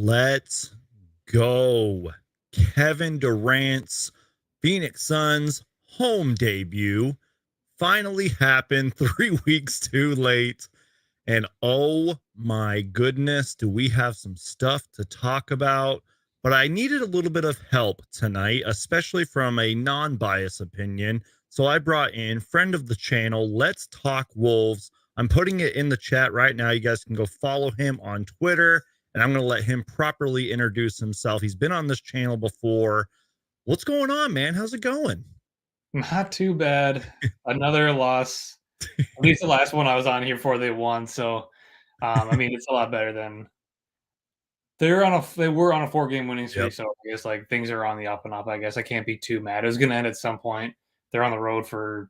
Let's go. Kevin Durant's Phoenix Suns home debut finally happened 3 weeks too late. And oh my goodness, do we have some stuff to talk about? But I needed a little bit of help tonight, especially from a non biased opinion. So I brought in friend of the channel, Let's Talk Wolves. I'm putting it in the chat right now. You guys can go follow him on Twitter, and I'm going to let him properly introduce himself. He's been on this channel before. What's going on, man? How's it going? Not too bad. Another loss. At least the last one I was on here for, they won. So, it's a lot better than they were on a 4-game winning streak. Yep. So I guess like things are on the up and up. I guess I can't be too mad. It was going to end at some point. They're on the road for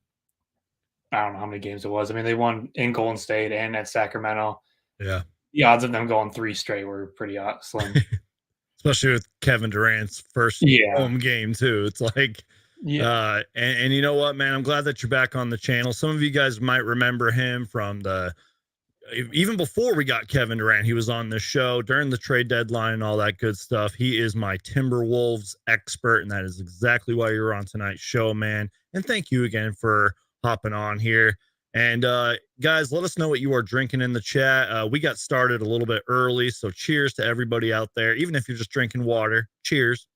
I don't know how many games it was. I mean, they won in Golden State and at Sacramento. Yeah. The odds of them going 3 straight were pretty slim. Especially with Kevin Durant's first home game too. It's like, and you know what, man, I'm glad that you're back on the channel. Some of you guys might remember him from even before we got Kevin Durant. He was on the show during the trade deadline and all that good stuff. He is my Timberwolves expert, and that is exactly why you're on tonight's show, man. And thank you again for hopping on here. And guys, let us know what you are drinking in the chat. We got started a little bit early, so cheers to everybody out there. Even if you're just drinking water, cheers.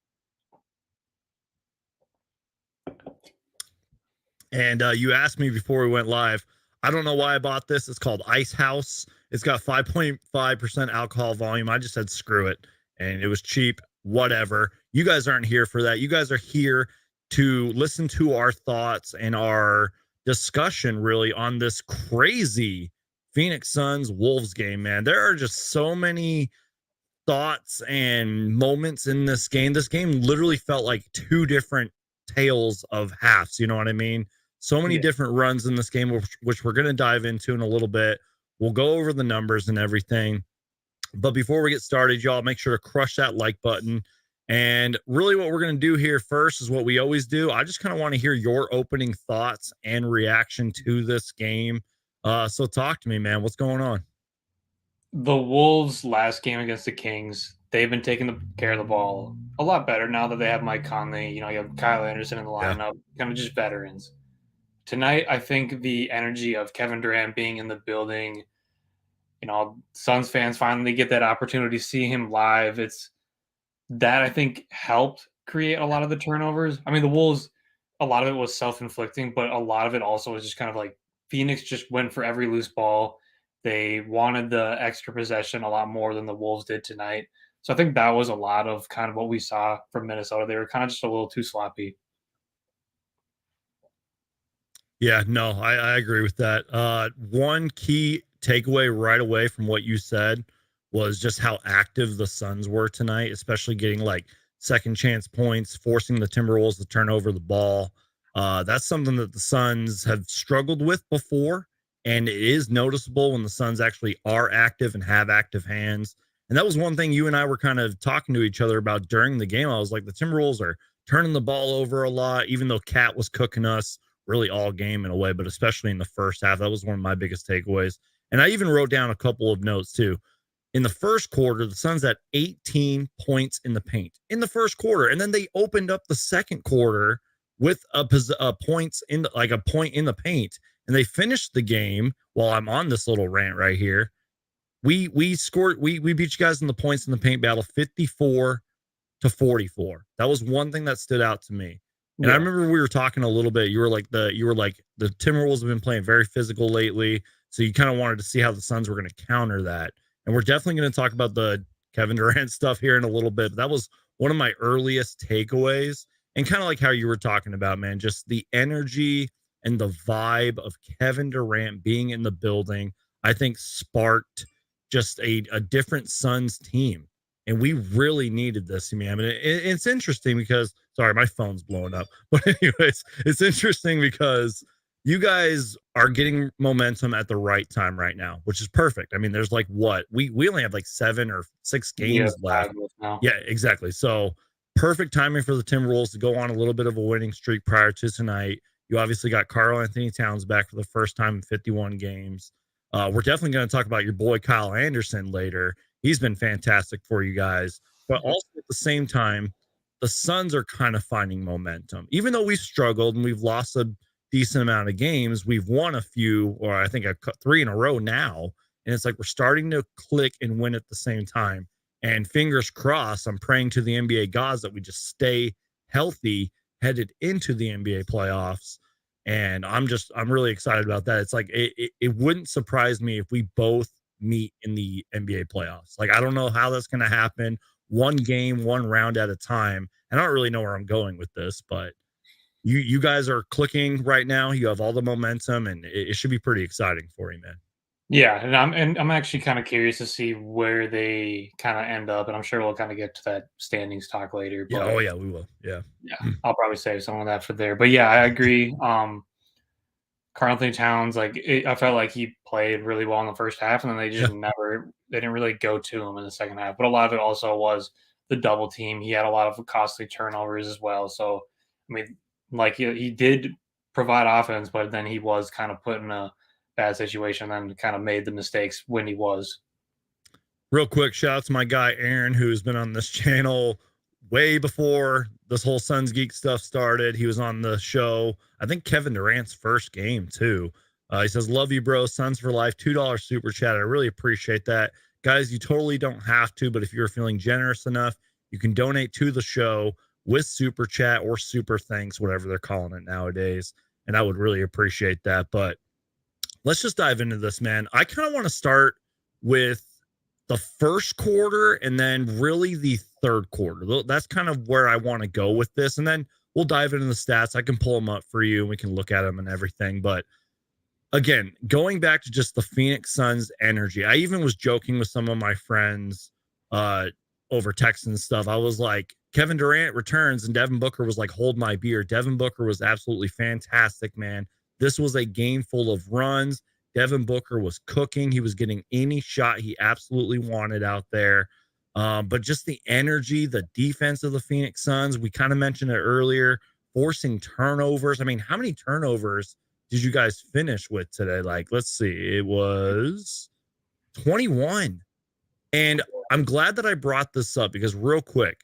And you asked me before we went live, I don't know why I bought this. It's called Ice House. It's got 5.5% alcohol volume. I just said screw it, and it was cheap. Whatever. You guys aren't here for that. You guys are here to listen to our thoughts and our discussion really on this crazy Phoenix Suns Wolves game, man. There are just so many thoughts and moments in this game. This game literally felt like two different tales of halves. You know what I mean? So many different runs in this game, which we're going to dive into in a little bit. We'll go over the numbers and everything. But before we get started, y'all, make sure to crush that like button. And really what we're going to do here first is what we always do. I just kind of want to hear your opening thoughts and reaction to this game. So talk to me, man. What's going on? The Wolves' last game against the Kings, they've been taking care of the ball a lot better now that they have Mike Conley. You have Kyle Anderson in the lineup, kind of just veterans. Tonight, I think the energy of Kevin Durant being in the building, Suns fans finally get that opportunity to see him live. It's that I think helped create a lot of the turnovers. I mean, the Wolves, a lot of it was self-inflicting, but a lot of it also was just kind of like Phoenix just went for every loose ball. They wanted the extra possession a lot more than the Wolves did tonight. So I think that was a lot of kind of what we saw from Minnesota. They were kind of just a little too sloppy. Yeah, no, I agree with that. One key takeaway right away from what you said was just how active the Suns were tonight, especially getting like second chance points, forcing the Timberwolves to turn over the ball. That's something that the Suns have struggled with before, and it is noticeable when the Suns actually are active and have active hands. And that was one thing you and I were kind of talking to each other about during the game. I was like, the Timberwolves are turning the ball over a lot, even though Cat was cooking us really all game in a way, but especially in the first half. That was one of my biggest takeaways. And I even wrote down a couple of notes too. In the first quarter, the Suns had 18 points in the paint in the first quarter, and then they opened up the second quarter with a points in like a point in the paint, and they finished the game. While I'm on this little rant right here, we beat you guys in the points in the paint battle 54-44. That was one thing that stood out to me. And I remember we were talking a little bit. You were like the Timberwolves have been playing very physical lately, so you kind of wanted to see how the Suns were going to counter that. And we're definitely going to talk about the Kevin Durant stuff here in a little bit. But that was one of my earliest takeaways, and kind of like how you were talking about, man, just the energy and the vibe of Kevin Durant being in the building, I think sparked just a different Suns team. And we really needed this. I mean, it's interesting because, sorry, my phone's blowing up. But anyways, it's interesting because you guys are getting momentum at the right time right now, which is perfect. I mean, there's like what? We only have like 7 or 6 games left. Yeah, exactly. So perfect timing for the Timberwolves to go on a little bit of a winning streak prior to tonight. You obviously got Karl-Anthony Towns back for the first time in 51 games. We're definitely going to talk about your boy Kyle Anderson later. He's been fantastic for you guys. But also at the same time, the Suns are kind of finding momentum. Even though we've struggled and we've lost a decent amount of games, we've won a few, or I think three in a row now. And it's like we're starting to click and win at the same time. And fingers crossed, I'm praying to the NBA gods that we just stay healthy headed into the NBA playoffs. And I'm really excited about that. It's like it wouldn't surprise me if we both meet in the NBA playoffs. Like I don't know how that's going to happen. One game, one round at a time. I don't really know where I'm going with this, but you guys are clicking right now. You have all the momentum, and it should be pretty exciting for you, man. Yeah, and I'm actually kind of curious to see where they kind of end up, and I'm sure we'll kind of get to that standings talk later. Yeah. But Oh yeah, we will. Yeah. yeah, I'll probably save some of that for there. But yeah, I agree. Karl Anthony Towns, I felt like he played really well in the first half, and then Yeah. they didn't really go to him in the second half. But a lot of it also was the double team. He had a lot of costly turnovers as well. So, I mean, like he did provide offense, but then he was kind of put in a bad situation and kind of made the mistakes when he was. Real quick, shout out to my guy Aaron, who's been on this channel way before this whole Suns Geek stuff started. He was on the show, I think Kevin Durant's first game too. He says, "Love you, bro. Suns for life." $2 super chat. I really appreciate that, guys. You totally don't have to, but if you're feeling generous enough, you can donate to the show with super chat or super thanks, whatever they're calling it nowadays, and I would really appreciate that. But let's just dive into this, man. I kind of want to start with the first quarter and then really the third quarter. That's kind of where I want to go with this. And then we'll dive into the stats. I can pull them up for you and we can look at them and everything. But again, going back to just the Phoenix Suns energy, I even was joking with some of my friends uh, over text and stuff. I was like, Kevin Durant returns, and Devin Booker was like, hold my beer. Devin Booker was absolutely fantastic, man. This was a game full of runs. Devin Booker was cooking. He was getting any shot he absolutely wanted out there. But just the energy, the defense of the Phoenix Suns, we kind of mentioned it earlier, forcing turnovers. I mean, how many turnovers did you guys finish with today? Like, let's see, it was 21. And I'm glad that I brought this up because, real quick,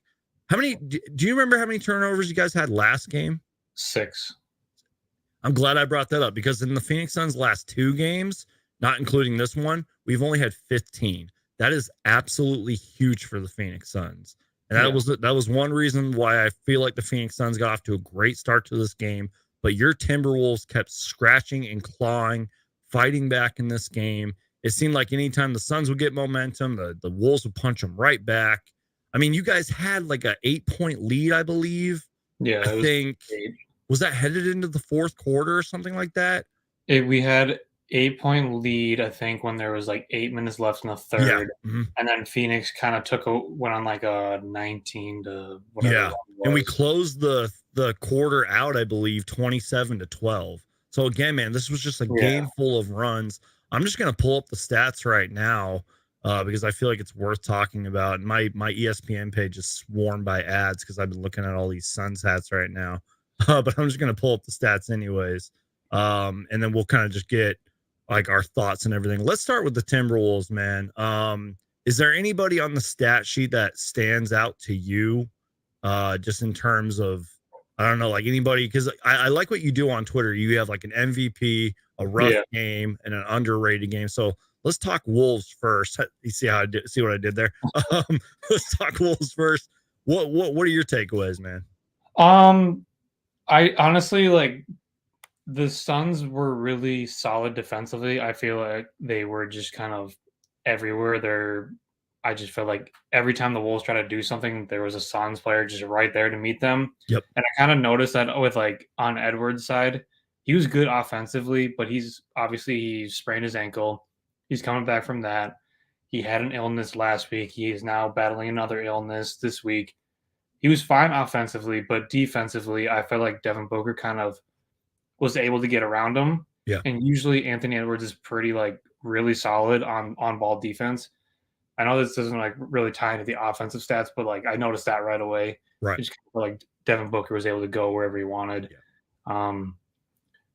how many do you remember how many turnovers you guys had last game? 6. I'm glad I brought that up because in the Phoenix Suns' last two games, not including this one, we've only had 15. That is absolutely huge for the Phoenix Suns. And Yeah. that was one reason why I feel like the Phoenix Suns got off to a great start to this game. But your Timberwolves kept scratching and clawing, fighting back in this game. It seemed like anytime the Suns would get momentum, the Wolves would punch them right back. I mean, you guys had like a 8-point lead, I believe. I Yeah, it was think was that headed into the fourth quarter or something like that? we had 8-point lead, I think, when there was like 8 minutes left in the Yeah. third, Mhm. and then Phoenix kind of went on like a 19 to whatever Yeah. run And we was. closed the quarter out, I believe, 27-12. So again, man, this was just a Yeah, game full of runs. I'm just gonna pull up the stats right now because I feel like it's worth talking about. And my ESPN page is swarmed by ads because I've been looking at all these Suns hats right now. But I'm just gonna pull up the stats anyways. And then we'll kind of just get like our thoughts and everything. Let's start with the Timberwolves, man. Is there anybody on the stat sheet that stands out to you just in terms of I don't know, like anybody because I like what you do on Twitter. You have like an MVP, a rough yeah. game, and an underrated game. So let's talk Wolves first. You see how I did see what I did there? Um, let's talk Wolves first. What are your takeaways, man? Um, I honestly like the Suns were really solid defensively. I feel like they were just kind of everywhere. I just felt like every time the Wolves tried to do something, there was a Suns player just right there to meet them. Yep. And I kind of noticed that with like on Edwards' side, he was good offensively, but he sprained his ankle. He's coming back from that. He had an illness last week. He is now battling another illness this week. He was fine offensively, but defensively, I felt like Devin Booker kind of was able to get around him. Yeah. And usually Anthony Edwards is pretty like really solid on ball defense. I know this doesn't like really tie into the offensive stats, but like I noticed that right away. Right. It's kind of like Devin Booker was able to go wherever he wanted. Yeah. Um,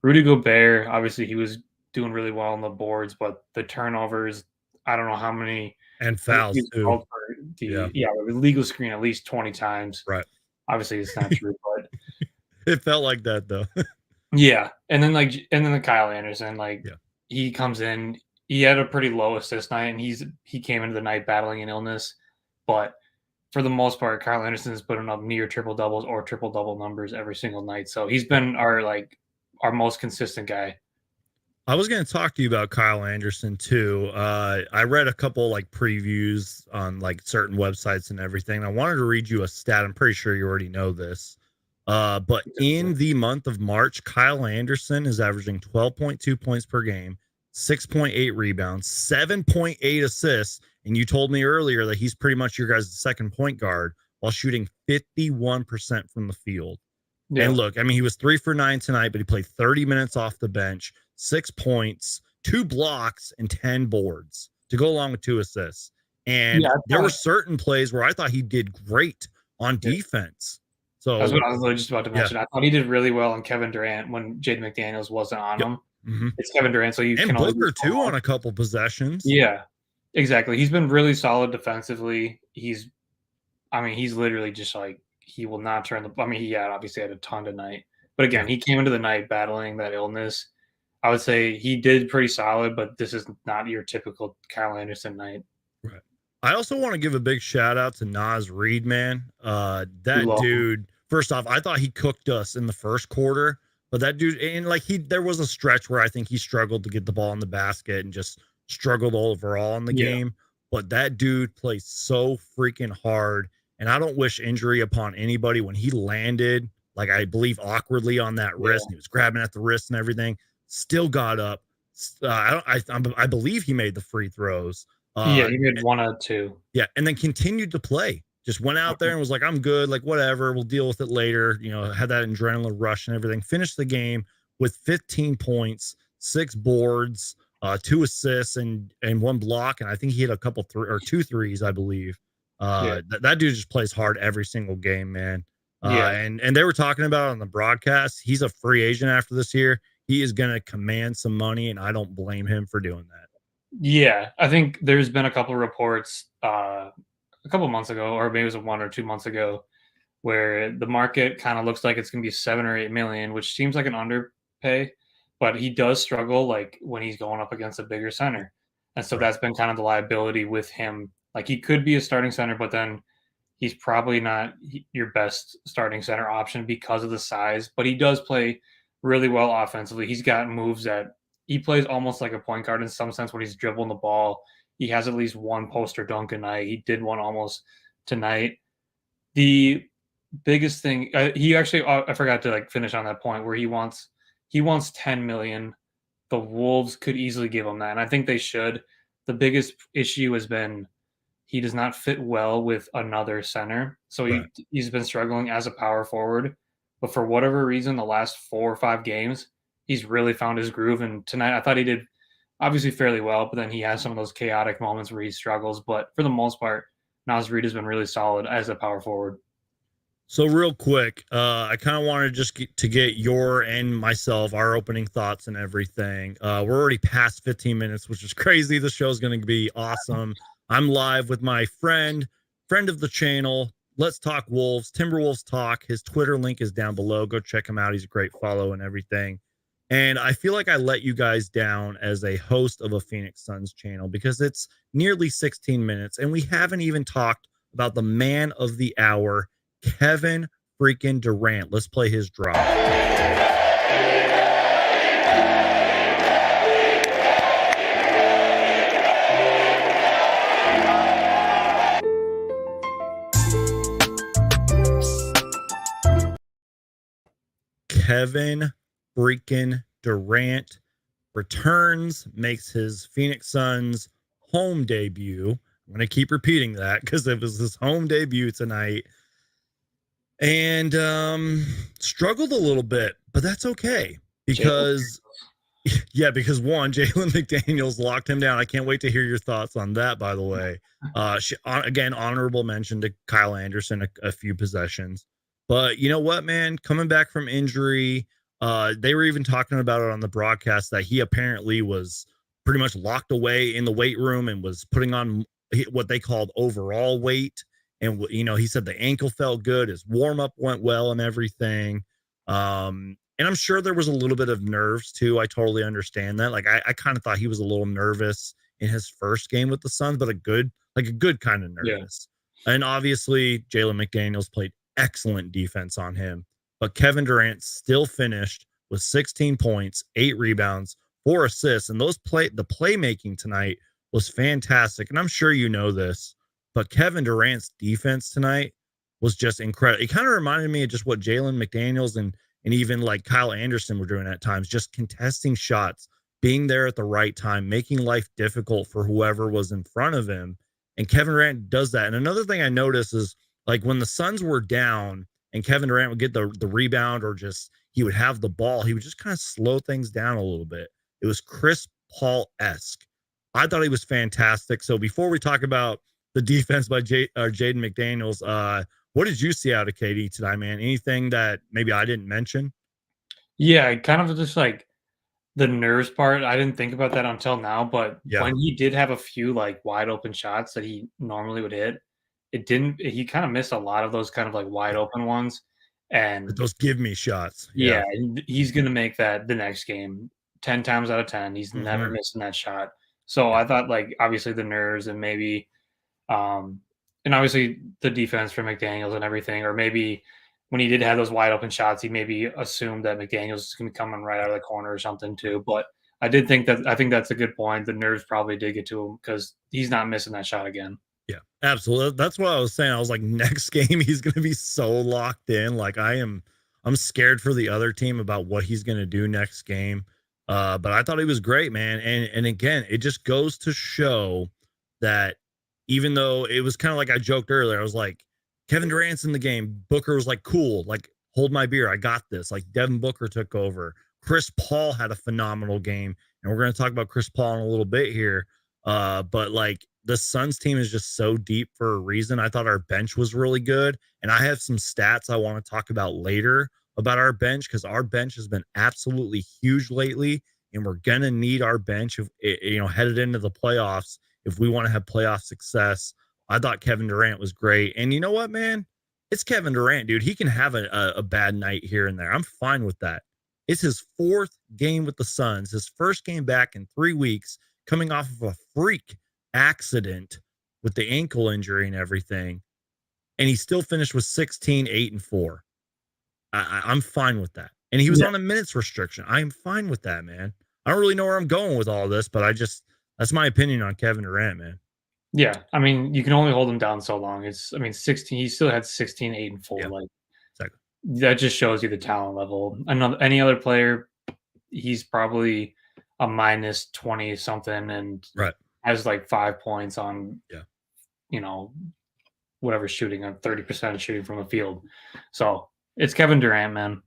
Rudy Gobert, obviously he was doing really well on the boards, but the turnovers, I don't know how many. And I think fouls he's too. called for Yeah, the legal screen at least 20 times. right. Obviously, it's not true, but It felt like that though. yeah. And then the Kyle Anderson, like Yeah. he comes in, he had a pretty low assist night, and he came into the night battling an illness, but for the most part, Kyle Anderson is putting up near triple doubles or triple double numbers every single night. So he's Yep. been our most consistent guy. I was going to talk to you about Kyle Anderson too. I read a couple like previews on like certain websites and everything. I wanted to read you a stat. I'm pretty sure you already know this. But in the month of March, Kyle Anderson is averaging 12.2 points per game, 6.8 rebounds, 7.8 assists. And you told me earlier that he's pretty much your guys' second point guard while shooting 51% from the field. And Yeah. look, I mean, he was 3 for 9 tonight, but he played 30 minutes off the bench, 6 points, 2 blocks, and 10 boards to go along with 2 assists. Yeah, And I there were thought certain plays where I thought he did great on yeah, defense. that's what So, I was literally just about to yeah, mention. I thought he did really well on Kevin Durant when Jaden McDaniels wasn't on yep. him. hmm It's Kevin Durant, so you And can only do Booker so too on much. a couple possessions. Yeah, exactly. He's been really solid defensively. I mean, he's literally just like he will not turn the. I mean, he had obviously had a ton tonight, but Yeah. again, he came into the night battling that illness. I would say he did pretty solid, but this is not your typical Kyle Anderson night. Right. I also want to give a big shout out to Nas Reed, man. We That love him. dude, first off, I thought he cooked us in the first quarter, but that dude, and like there was a stretch where I think he struggled to get the ball in the basket and just struggled overall in the Yeah, game. But that dude plays so freaking hard. And I don't wish injury upon anybody. When he landed, like I believe awkwardly on that wrist, yeah, and he was grabbing at the wrist and everything, still got up. I believe he made the free throws. yeah. Uh, He made 1 out of 2. yeah, and then continued to play. Just went out there Mhm. and was like, "I'm good, like whatever, we'll deal with it later." You know, had that adrenaline rush and everything. Finished the game with 15 points, 6 boards, 2 assists, and 1 block. And I think he hit a couple three or 2 threes, I believe. Yeah, That dude just plays hard every single game, man. yeah, And they were talking about it on the broadcast. He's a free agent after this year. He is going to command some money, and I don't blame him for doing that. yeah. I think there's been a couple reports a couple months ago, or maybe it was 1 or 2 months ago, where the market kind of looks like it's going to be 7 or 8 million, which seems like an underpay, but he does struggle like when he's going up against a bigger center. And so Right. that's been kind of the liability with him. Like he could be a starting center, but then he's probably not your best starting center option because of the size, but he does play really well offensively. He's got moves that he plays almost like a point guard in some sense when he's dribbling the ball. He has at least one poster dunk a night. He did one almost tonight. The biggest thing he actually I forgot to like finish on that point where he wants 10 million. The Wolves could easily give him that, and I think they should. The biggest issue has been he does not fit well with another center. So Right. he's been struggling as a power forward. But for whatever reason, the last 4 or 5 games, he's really found his groove. And tonight, I thought he did obviously fairly well, but then he has some of those chaotic moments where he struggles. But for the most part, Nas Reed has been really solid as a power forward. So real quick, I kind of wanted just to get your and myself our opening thoughts and everything. We're already past 15 minutes, which is crazy. The show's going to be awesome. I'm live with my friend of the channel. Let's talk Wolves, Timberwolves talk. His Twitter link is down below. Go check him out. He's a great follow and everything. And I feel like I let you guys down as a host of a Phoenix Suns channel because it's nearly 16 minutes and we haven't even talked about the man of the hour, Kevin freaking Durant. Let's play his drop. Kevin freaking Durant returns, makes his Phoenix Suns home debut. I'm going to keep repeating that because it was his home debut tonight. And struggled a little bit, but that's okay Jalen. because yeah, because one, Jalen McDaniels locked him down. I can't wait to hear your thoughts on that, by the way. Again, honorable mention to Kyle Anderson, a few possessions. But you know what, man? Coming back from injury, they were even talking about it on the broadcast that he apparently was pretty much locked away in the weight room and was putting on what they called overall weight. And he said the ankle felt good, his warm up went well, and everything. And I'm sure there was a little bit of nerves too. I totally understand that. Like I kind of thought he was a little nervous in his first game with the Suns, but a good kind of Yeah. nervous. And obviously, Jalen McDaniels played excellent defense on him. But Kevin Durant still finished with 16 points, 8 rebounds, 4 assists, and the playmaking tonight was fantastic. And I'm sure you know this, but Kevin Durant's defense tonight was just incredible. It kind of reminded me of just what Jalen McDaniels and even like Kyle Anderson were doing at times, just contesting shots, being there at the right time, making life difficult for whoever was in front of him. And Kevin Durant does that. And another thing I noticed is like when the Suns were down and Kevin Durant would get the rebound or just he would have the ball, he would just kind of slow things down a little bit. It was Chris Paul esque. I thought he was fantastic. So before we talk about the defense by Jaden McDaniels, what did you see out of KD tonight, man? Anything that maybe I didn't mention? Yeah, kind of just like the nerves part, I didn't think about that until now, but Yeah, when he did have a few, like, wide open shots that he normally would hit, it didn't he kinda missed a lot of those kind of, like, wide yeah. open ones, and Those give me shots. yeah, Yeah. and he's gonna make that the next game 10 times out of 10, he's never Hmm. missing that shot. So Yeah. I thought, like, obviously the nerves and maybe, um and obviously the defense for McDaniels and everything, or maybe when he did have those wide open shots, he maybe assumed that McDaniels is gonna be coming right out of the corner or something too, but I think that's a good point. The nerves probably did get to him because he's not missing that shot again. Yeah, absolutely. That's what I was saying. I was like, next game he's gonna be so locked in. Like I'm scared for the other team about what he's gonna do next game. But I thought he was great, man. And again, it just goes to show that even though it was kind of like I joked earlier, I was like, Kevin Durant's in the game. Booker was like, cool, like hold my beer, I got this. Like Devin Booker took over. Chris Paul had a phenomenal game, and we're gonna talk about Chris Paul in a little bit here. But like the Suns team is just so deep for a reason. I thought our bench was really good. And I have some stats I want to talk about later about our bench because our bench has been absolutely huge lately. And we're going to need our bench if headed into the playoffs if we want to have playoff success. I thought Kevin Durant was great. And you know what, man? It's Kevin Durant, dude. He can have a bad night here and there. I'm fine with that. It's his fourth game with the Suns, his first game back in 3 weeks, coming off of a freak accident with the ankle injury and everything, and he still finished with 16, 8, and 4. I'm fine with that. And he was Yeah. on a minutes restriction. I'm fine with that, man. I don't really know where I'm going with all this, but that's my opinion on Kevin Durant, man. Yeah, I mean, you can only hold him down so long. It's I mean, 16 he still had 16, 8, and 4, Yeah, like, exactly. that just shows you the talent level. Any other player, he's probably a minus 20 something and Right. has, like, 5 points on, Yeah. you know, whatever shooting, on 30% of shooting from the field. So, it's Kevin Durant, man.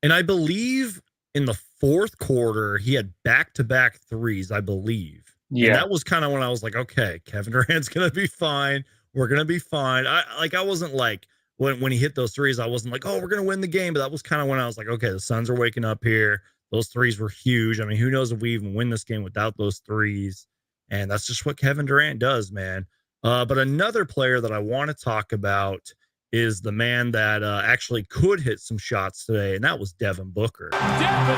And I believe in the fourth quarter, he had back-to-back threes, I believe. And Yeah, that was kind of when I was like, okay, Kevin Durant's gonna be fine. We're gonna be fine. I wasn't like when he hit those threes, I wasn't like, oh, we're gonna win the game. But that was kind of when I was like, okay, the Suns are waking up here. Those threes were huge. I mean, who knows if we even win this game without those threes? And that's just what Kevin Durant does, man. But another player that I want to talk about is the man that actually could hit some shots today, and that was Devin Booker. Devin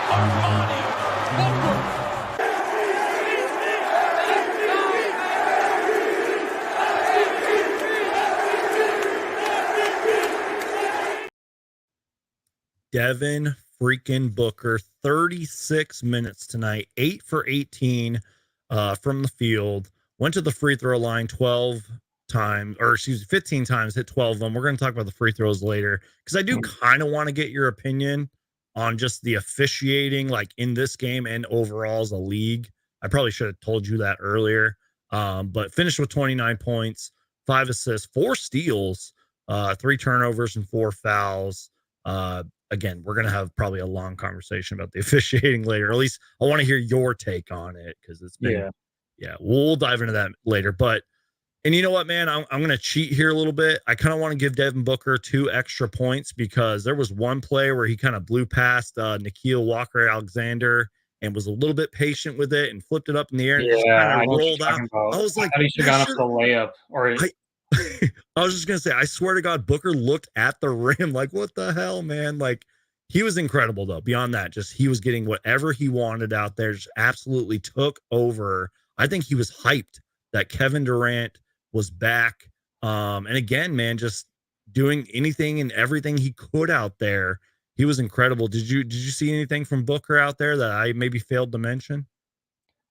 Armani Booker. Devin freaking Booker, 36 minutes tonight, 8 for 18 from the field, went to the free throw line 12 times, or excuse me, 15 times, hit 12 of them. We're going to talk about the free throws later because I do mm, kind of want to get your opinion on just the officiating, like in this game and overall as a league. I probably should have told you that earlier, but finished with 29 points, 5 assists, 4 steals, 3 turnovers, and 4 fouls. Again, we're going to have probably a long conversation about the officiating later. At least I want to hear your take on it because it's been, yeah, yeah, we'll dive into that later. But, and you know what, man, I'm going to cheat here a little bit. I kind of want to give Devin Booker 2 extra points because there was one play where he kind of blew past Nikhil Walker Alexander and was a little bit patient with it and flipped it up in the air and just Yeah, kind of I know what you're rolled out. talking about. I was I like, thought he should have that gone up should for the layup or I I was just gonna say, I swear to God, Booker looked at the rim like, what the hell, man? Like, he was incredible though. Beyond that, just he was getting whatever he wanted out there, just absolutely took over. I think he was hyped that Kevin Durant was back. And again, man, just doing anything and everything he could out there. He was incredible. Did you see anything from Booker out there that I maybe failed to mention?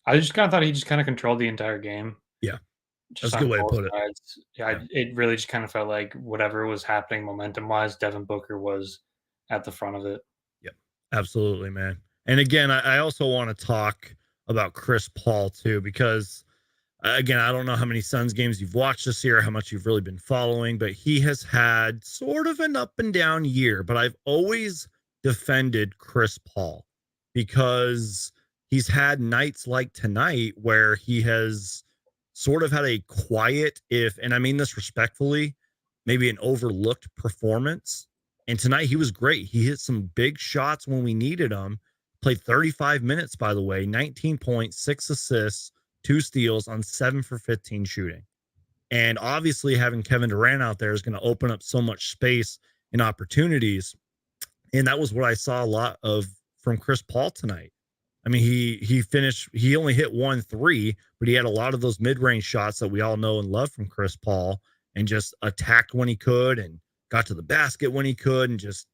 I just kinda thought he just kinda controlled the entire game, Yeah, that's just a good on way to both put it. sides. Yeah, Yeah. it really just kinda felt like whatever was happening momentum-wise, Devin Booker was at the front of it. Yep. Absolutely, man. And again, I also want to talk about Chris Paul too, because again, I don't know how many Suns games you've watched this year, how much you've really been following, but he has had sort of an up and down year. But I've always defended Chris Paul because he's had nights like tonight where he has sort of had a quiet, if, and I mean this respectfully, maybe an overlooked performance. And tonight he was great. He hit some big shots when we needed him. Played 35 minutes, by the way, 19 points, 6 assists, 2 steals on 7 for 15 shooting. And obviously, having Kevin Durant out there is going to open up so much space and opportunities. And that was what I saw a lot of from Chris Paul tonight. I mean, he finished, he only hit 1 3, but he had a lot of those mid-range shots that we all know and love from Chris Paul, and just attacked when he could and got to the basket when he could and just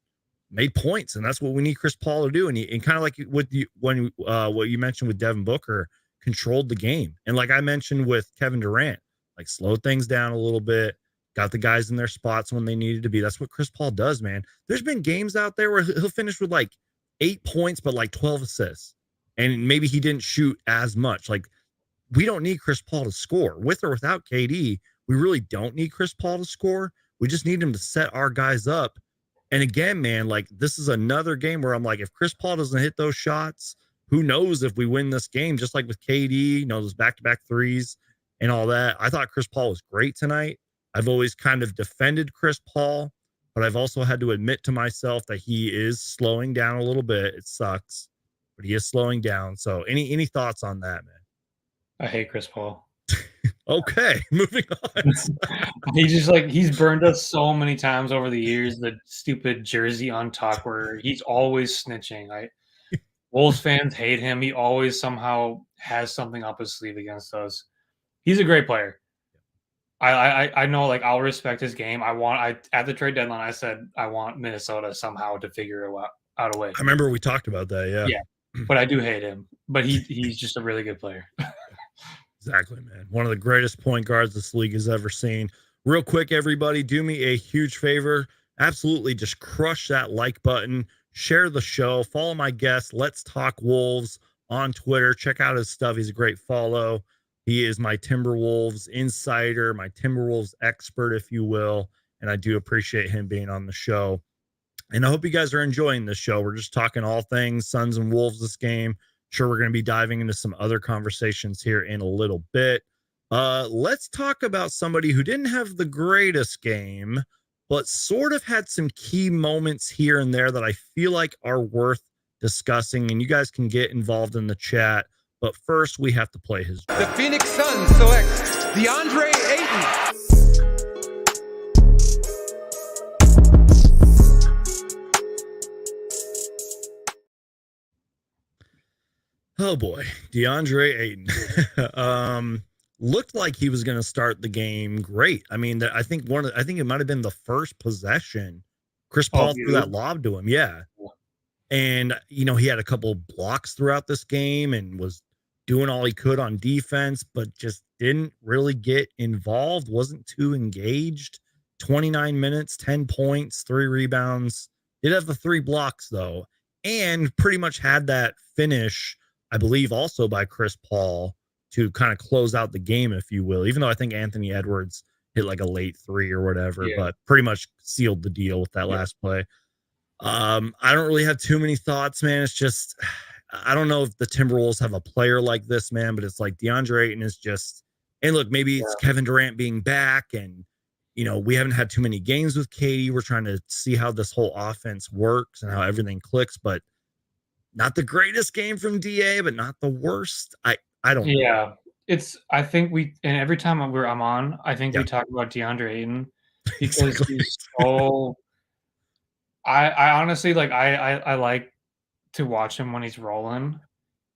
made points. And that's what we need Chris Paul to do. And kind of like with you, when what you mentioned with Devin Booker, controlled the game. And like I mentioned with Kevin Durant, like slowed things down a little bit, got the guys in their spots when they needed to be. That's what Chris Paul does, man. There's been games out there where he'll finish with like 8 points, but like 12 assists. And maybe he didn't shoot as much. Like, we don't need Chris Paul to score. With or without KD, we really don't need Chris Paul to score. We just need him to set our guys up. And again, man, like, this is another game where I'm like, if Chris Paul doesn't hit those shots, who knows if we win this game? Just like with KD, those back-to-back threes and all that. I thought Chris Paul was great tonight. I've always kind of defended Chris Paul, but I've also had to admit to myself that he is slowing down a little bit. It sucks, but he is slowing down. So any thoughts on that, man? I hate Chris Paul. Okay, moving on. He's burned us so many times over the years. The stupid jersey on top where he's always snitching. Wolves fans hate him. He always somehow has something up his sleeve against us. He's a great player. I know, like, I'll respect his game. At the trade deadline, I said I want Minnesota somehow to figure out a way. I remember we talked about that. Yeah, but I do hate him. But he's just a really good player. Exactly, man. One of the greatest point guards this league has ever seen. Real quick, everybody, do me a huge favor. Absolutely just crush that like button. Share the show. Follow my guest, Let's Talk Wolves, on Twitter. Check out his stuff. He's a great follow. He is my Timberwolves insider, my Timberwolves expert, if you will. And I do appreciate him being on the show. And I hope you guys are enjoying this show. We're just talking all things Suns and Wolves this game. Sure, we're going to be diving into some other conversations here in a little bit. Let's talk about somebody who didn't have the greatest game, but sort of had some key moments here and there that I feel like are worth discussing. And you guys can get involved in the chat. But first, we have to play his. The Phoenix Suns select DeAndre Ayton. Oh boy, DeAndre Ayton. Looked like he was going to start the game great. I mean, I think it might have been the first possession. Chris Paul threw that lob to him. Yeah. And, he had a couple blocks throughout this game and was doing all he could on defense, but just didn't really get involved, wasn't too engaged. 29 minutes, 10 points, 3 rebounds. Did have the 3 blocks, though, and pretty much had that finish, I believe, also by Chris Paul to kind of close out the game, if you will, even though I think Anthony Edwards hit like a late 3 or whatever, but pretty much sealed the deal with that last play. I don't really have too many thoughts, man. It's just, I don't know if the Timberwolves have a player like this, man, but it's like DeAndre Ayton is just, and look, maybe it's Kevin Durant being back, and, we haven't had too many games with KD. We're trying to see how this whole offense works and how everything clicks, but Not the greatest game from DA, but not the worst. I don't know. Yeah. I think and every time I'm on, I think Yeah, we talk about DeAndre Ayton because exactly. he's so I honestly like I like to watch him when he's rolling.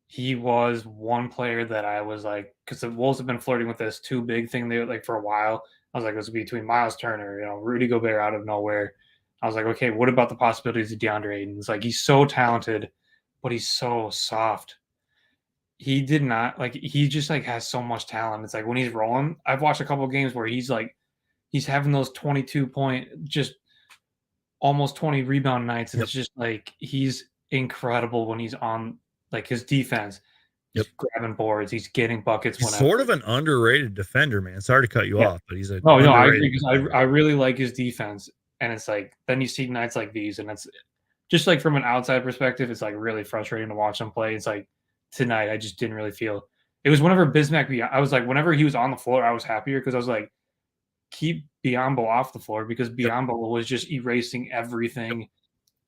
He was one player that I was like, because the Wolves have been flirting with this too big thing they like for a while. I was like, it was between Miles Turner, Rudy Gobert out of nowhere. I was like, okay, what about the possibilities of DeAndre Ayton? It's like he's so talented, but he's so soft. He did not like he just like has so much talent. It's like when he's rolling, I've watched a couple of games where he's having those 22 point, just almost 20 rebound nights, and Yep, it's just like he's incredible when he's on like his defense. yep. He's grabbing boards, he's getting buckets He's whenever. sort of an underrated defender, man. Sorry to cut you Yeah. off, but he's an No, I agree underrated because defender. I really like his defense, and it's like then you see nights like these, and it's just like from an outside perspective, it's like really frustrating to watch him play. It's like tonight, I just didn't really feel it was whenever I was like, whenever he was on the floor, I was happier because I was like, keep Biombo off the floor because Yep. Biombo was just erasing Yep. everything.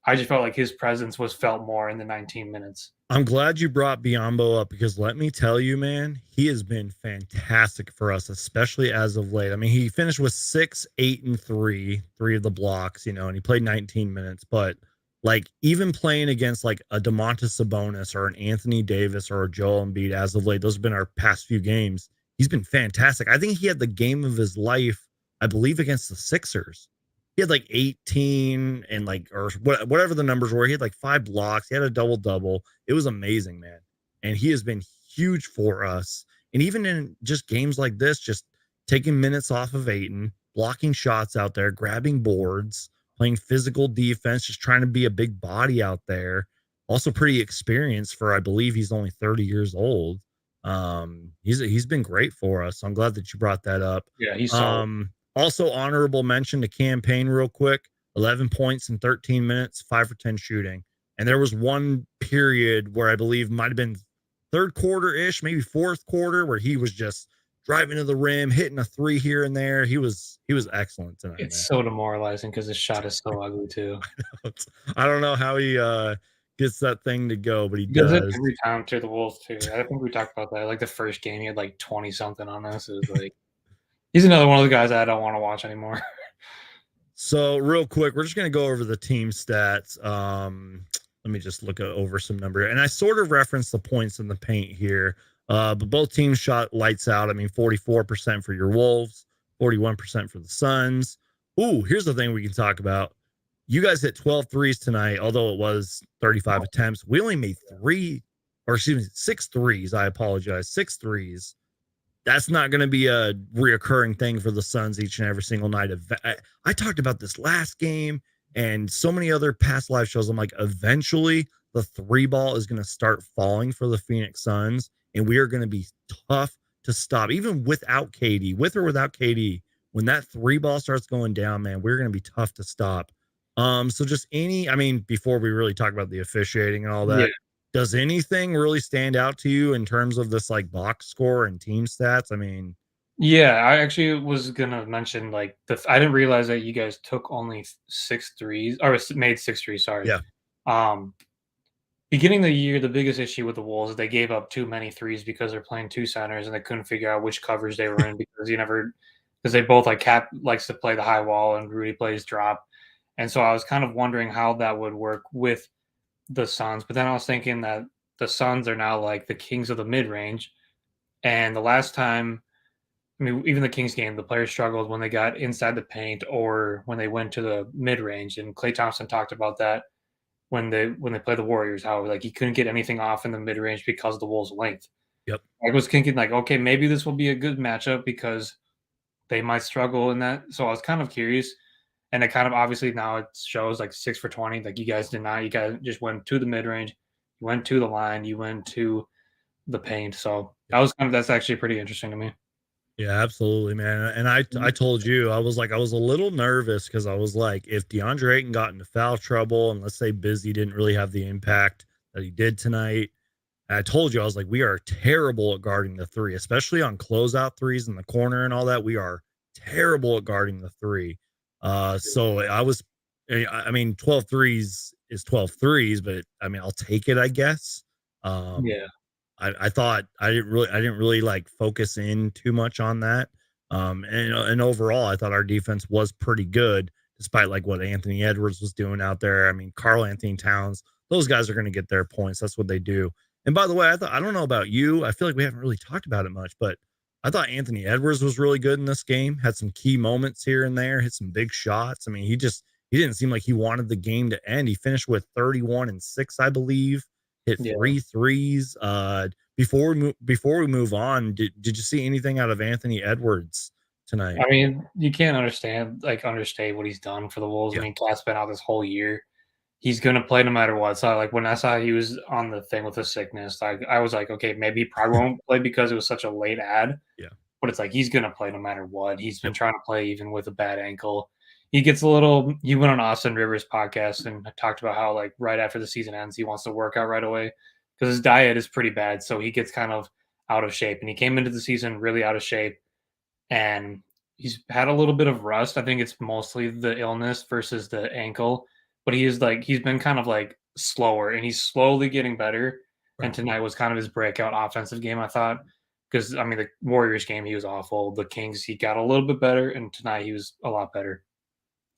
I just felt like his presence was felt more in the 19 minutes. I'm glad you brought Biombo up because let me tell you, man, he has been fantastic for us, especially as of late. I mean, he finished with 6, 8, and 3 of the blocks, and he played 19 minutes. But like even playing against like a DeMontis Sabonis or an Anthony Davis or a Joel Embiid as of late, those have been our past few games. He's been fantastic. I think he had the game of his life, I believe, against the Sixers. He had like 18 and like or whatever the numbers were. He had like 5 blocks. He had a double double. It was amazing, man. And he has been huge for us. And even in just games like this, just taking minutes off of Aiton, blocking shots out there, grabbing boards, playing physical defense, just trying to be a big body out there. Also pretty experienced for I believe he's only 30 years old. He's been great for us. So I'm glad that you brought that up. Yeah, he's solid. Also honorable mention to campaign real quick. 11 points in 13 minutes, 5 for 10 shooting. And there was one period where I believe might have been third quarter ish, maybe fourth quarter, where he was just driving to the rim, hitting a three here and there. He was excellent tonight, man. It's so demoralizing because his shot is so ugly too. I don't know how he gets that thing to go, but he He does it does. every time to the Wolves too. I think we talked about that. Like the first game, he had like 20 something on us. It was like he's another one of the guys I don't want to watch anymore. So real quick, we're just gonna go over the team stats. Let me just look over some number, and I sort of referenced the points in the paint here. But both teams shot lights out. I mean, 44% for your Wolves, 41% for the Suns. Ooh, here's the thing we can talk about. You guys hit 12 threes tonight, although it was 35 attempts. We only made or excuse me, 6 threes. I apologize. 6 threes. That's not going to be a reoccurring thing for the Suns each and every single night. I talked about this last game and so many other past live shows. I'm like, eventually the three ball is going to start falling for the Phoenix Suns, and we are going to be tough to stop, even without KD, with or without KD. When that three ball starts going down, man, we're going to be tough to stop. So I mean, before we really talk about the officiating and all Yeah. that, does anything really stand out to you in terms of this like box score and team stats? I mean, Yeah, I actually was gonna mention like I didn't realize that you guys took only 6 threes or made 6 threes, sorry. yeah, Um Beginning of the year, the biggest issue with the Wolves is they gave up too many threes because they're playing two centers and they couldn't figure out which coverage they were in because they both like Cap likes to play the high wall and Rudy plays drop. And so I was kind of wondering how that would work with the Suns. But then I was thinking that the Suns are now like the kings of the mid range. And the last time, I mean, even the Kings game, the players struggled when they got inside the paint or when they went to the mid range. And Klay Thompson talked about that when they play the Warriors, how like he couldn't get anything off in the mid range because of the Wolves' length. yep. I was thinking like, okay, maybe this will be a good matchup because they might struggle in that. So I was kind of curious, and it kind of obviously now it shows like 6 for 20. Like you guys did not, you guys just went to the mid range, you went to the line, you went to the paint. So that's actually pretty interesting to me. Yeah, absolutely, man. And I told you I was a little nervous because I was like, if DeAndre Ayton got into foul trouble, and let's say Busy didn't really have the impact that he did tonight. And I told you I was like, we are terrible at guarding the three, especially on closeout threes in the corner and all that. We are terrible at guarding the three. So I mean, 12 threes is 12 threes, but I mean, I'll take it, I guess. Um, Yeah. I thought I didn't really like focus in too much on that. And overall, I thought our defense was pretty good, despite like what Anthony Edwards was doing out there. I mean, Carl Anthony Towns, those guys are going to get their points. That's what they do. And by the way, I don't know about you. I feel like we haven't really talked about it much, but I thought Anthony Edwards was really good in this game. Had some key moments here and there, hit some big shots. I mean, he didn't seem like he wanted the game to end. He finished with 31 and 6, I believe. Hit Yeah. three threes. Before we move on, did you see anything out of Anthony Edwards tonight? I mean, you can't understate what he's done for the Wolves. I Yeah, mean, Cat's been out this whole year. He's gonna play no matter what. So, like, when I saw he was on the thing with the sickness, I was like, okay, maybe he probably won't play because it was such a late ad. yeah, But it's like he's gonna play no matter what. He's been yep. trying to play even with a bad ankle. He gets a little. He went on Austin Rivers' podcast and talked about how like right after the season ends, he wants to work out right away because his diet is pretty bad. So he gets kind of out of shape, and he came into the season really out of shape, and he's had a little bit of rust. I think it's mostly the illness versus the ankle, but he's been kind of like slower, and he's slowly getting better. And Right. tonight was kind of his breakout offensive game, I thought, because I mean the Warriors game he was awful. The Kings he got a little bit better, and tonight he was a lot better.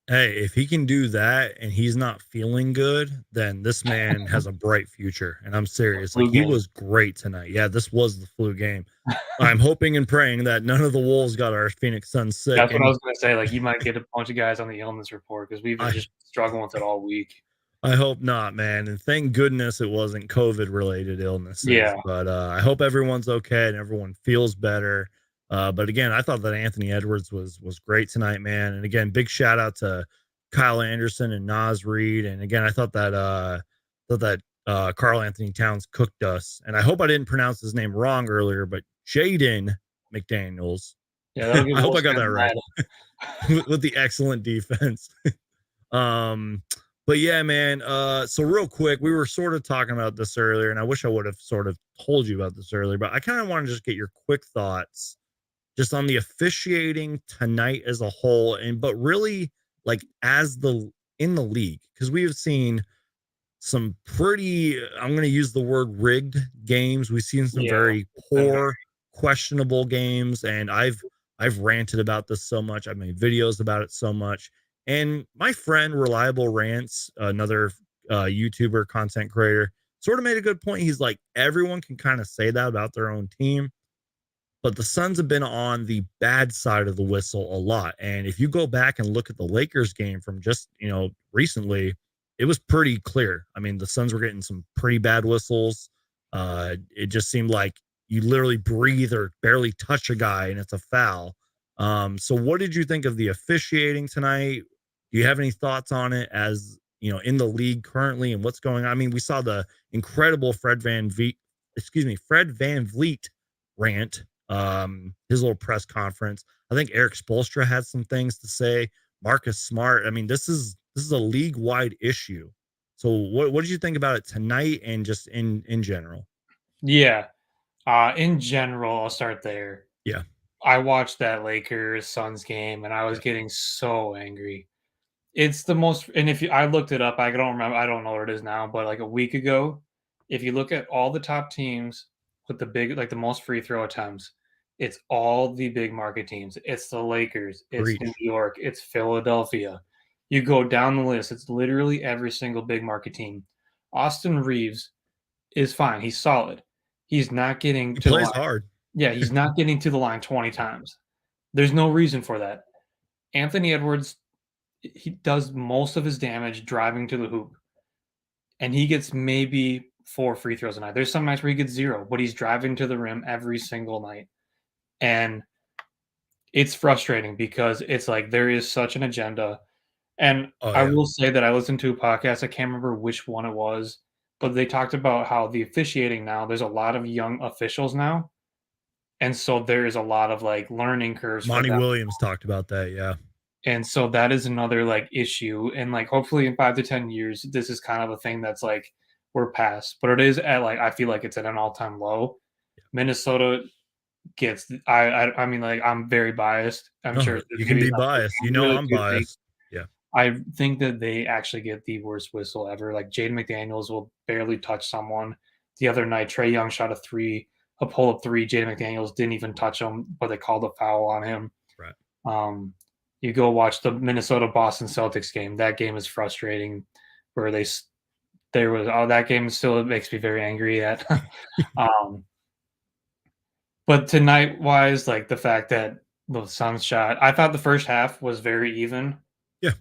Hey, if he can do that and he's not feeling good, then this man has a bright future. And I'm serious. Like Flu he game. was great tonight. Yeah, this was the flu game. I'm hoping and praying that none of the Wolves got our Phoenix Suns sick. That's what I And was gonna say. Like you might get a bunch of guys on the illness report because we've been I just struggling with it all week. I hope not, man. And thank goodness it wasn't COVID related illnesses. Yeah, But I hope everyone's okay and everyone feels better. But again, I thought that Anthony Edwards was great tonight, man. And again, big shout out to Kyle Anderson and Nas Reed. And again, I thought that Carl Anthony Towns cooked us. And I hope I didn't pronounce his name wrong earlier, but Jaden McDaniels. yeah, that'll get I hope I Wolves got fans that right. mad. With the excellent defense. Um, but yeah, man. So real quick, we were sort of talking about this earlier, and I wish I would have sort of told you about this earlier, but I kind of want to just get your quick thoughts just on the officiating tonight as a whole, and but really like as the in the league, because we have seen some pretty I'm going to use the word rigged games. We've seen some Yeah, very it's been very poor, questionable games, and I've ranted about this so much. I've made videos about it so much. And my friend Reliable Rants, another YouTuber content creator, sort of made a good point. He's like, everyone can kind of say that about their own team, but the Suns have been on the bad side of the whistle a lot. And if you go back and look at the Lakers game from just, recently, it was pretty clear. I mean, the Suns were getting some pretty bad whistles. It just seemed like you literally breathe or barely touch a guy and it's a foul. So what did you think of the officiating tonight? Do you have any thoughts on it as, in the league currently and what's going on? I mean, we saw the incredible Fred Van Vliet rant, his little press conference. I think Eric Spoelstra had some things to say. Marcus Smart. I mean, this is a league wide issue. So what did you think about it tonight and just in general? yeah. In general, I'll start there. Yeah, I watched that Lakers Suns game and I was yeah, getting so angry. It's the most, and if you, I looked it up, I don't remember, I don't know what it is now, but like a week ago, if you look at all the top teams with the big, like the most free throw attempts, it's all the big market teams. It's the Lakers, it's New preach. York, it's Philadelphia. You go down the list, it's literally every single big market team. Austin Reeves is fine. He's solid. He's not getting He to the plays line. hard. Yeah, he's not getting to the line 20 times. There's no reason for that. Anthony Edwards, he does most of his damage driving to the hoop, and he gets maybe 4 free throws a night. There's some nights where he gets 0, but he's driving to the rim every single night. And it's frustrating because it's like there is such an agenda. And Oh I yeah, will say that I listened to a podcast, I can't remember which one it was, but they talked about how the officiating now, there's a lot of young officials now. And so there is a lot of like learning curves for Monty them. Williams talked about that. Yeah, And so that is another like issue. And like hopefully in 5 to 10 years, this is kind of a thing that's like we're past. But it is at like I feel like it's at an all-time low. Minnesota gets I mean like I'm very biased. I'm no, sure you can maybe be it's not biased. really I'm good thing. biased. Yeah, I think that they actually get the worst whistle ever. Like Jaden McDaniels will barely touch someone. The other night, Trey Young shot a pull-up three. Jaden McDaniels didn't even touch him, but they called a foul on him. Right. You go watch the Minnesota Boston Celtics game. That game is frustrating, where that game still makes me very angry at. But tonight wise, like the fact that the Suns shot, I thought the first half was very even. Yeah.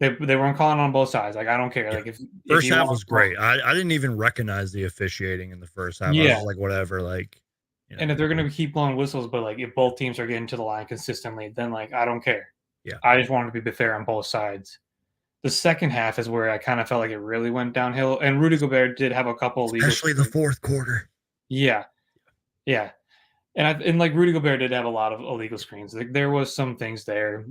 They weren't calling on both sides. Like I don't care. Yeah. Like if First you half want was great. I didn't even recognize the officiating in the first half. I was yeah, just like, whatever, like, and if they're gonna keep blowing whistles, but like if both teams are getting to the line consistently, then like I don't care. Yeah. I just wanted to be fair on both sides. The second half is where I kind of felt like it really went downhill. And Rudy Gobert did have a couple of legal, especially the fourth quarter. yeah, yeah. And like Rudy Gobert did have a lot of illegal screens. Like there was some things there.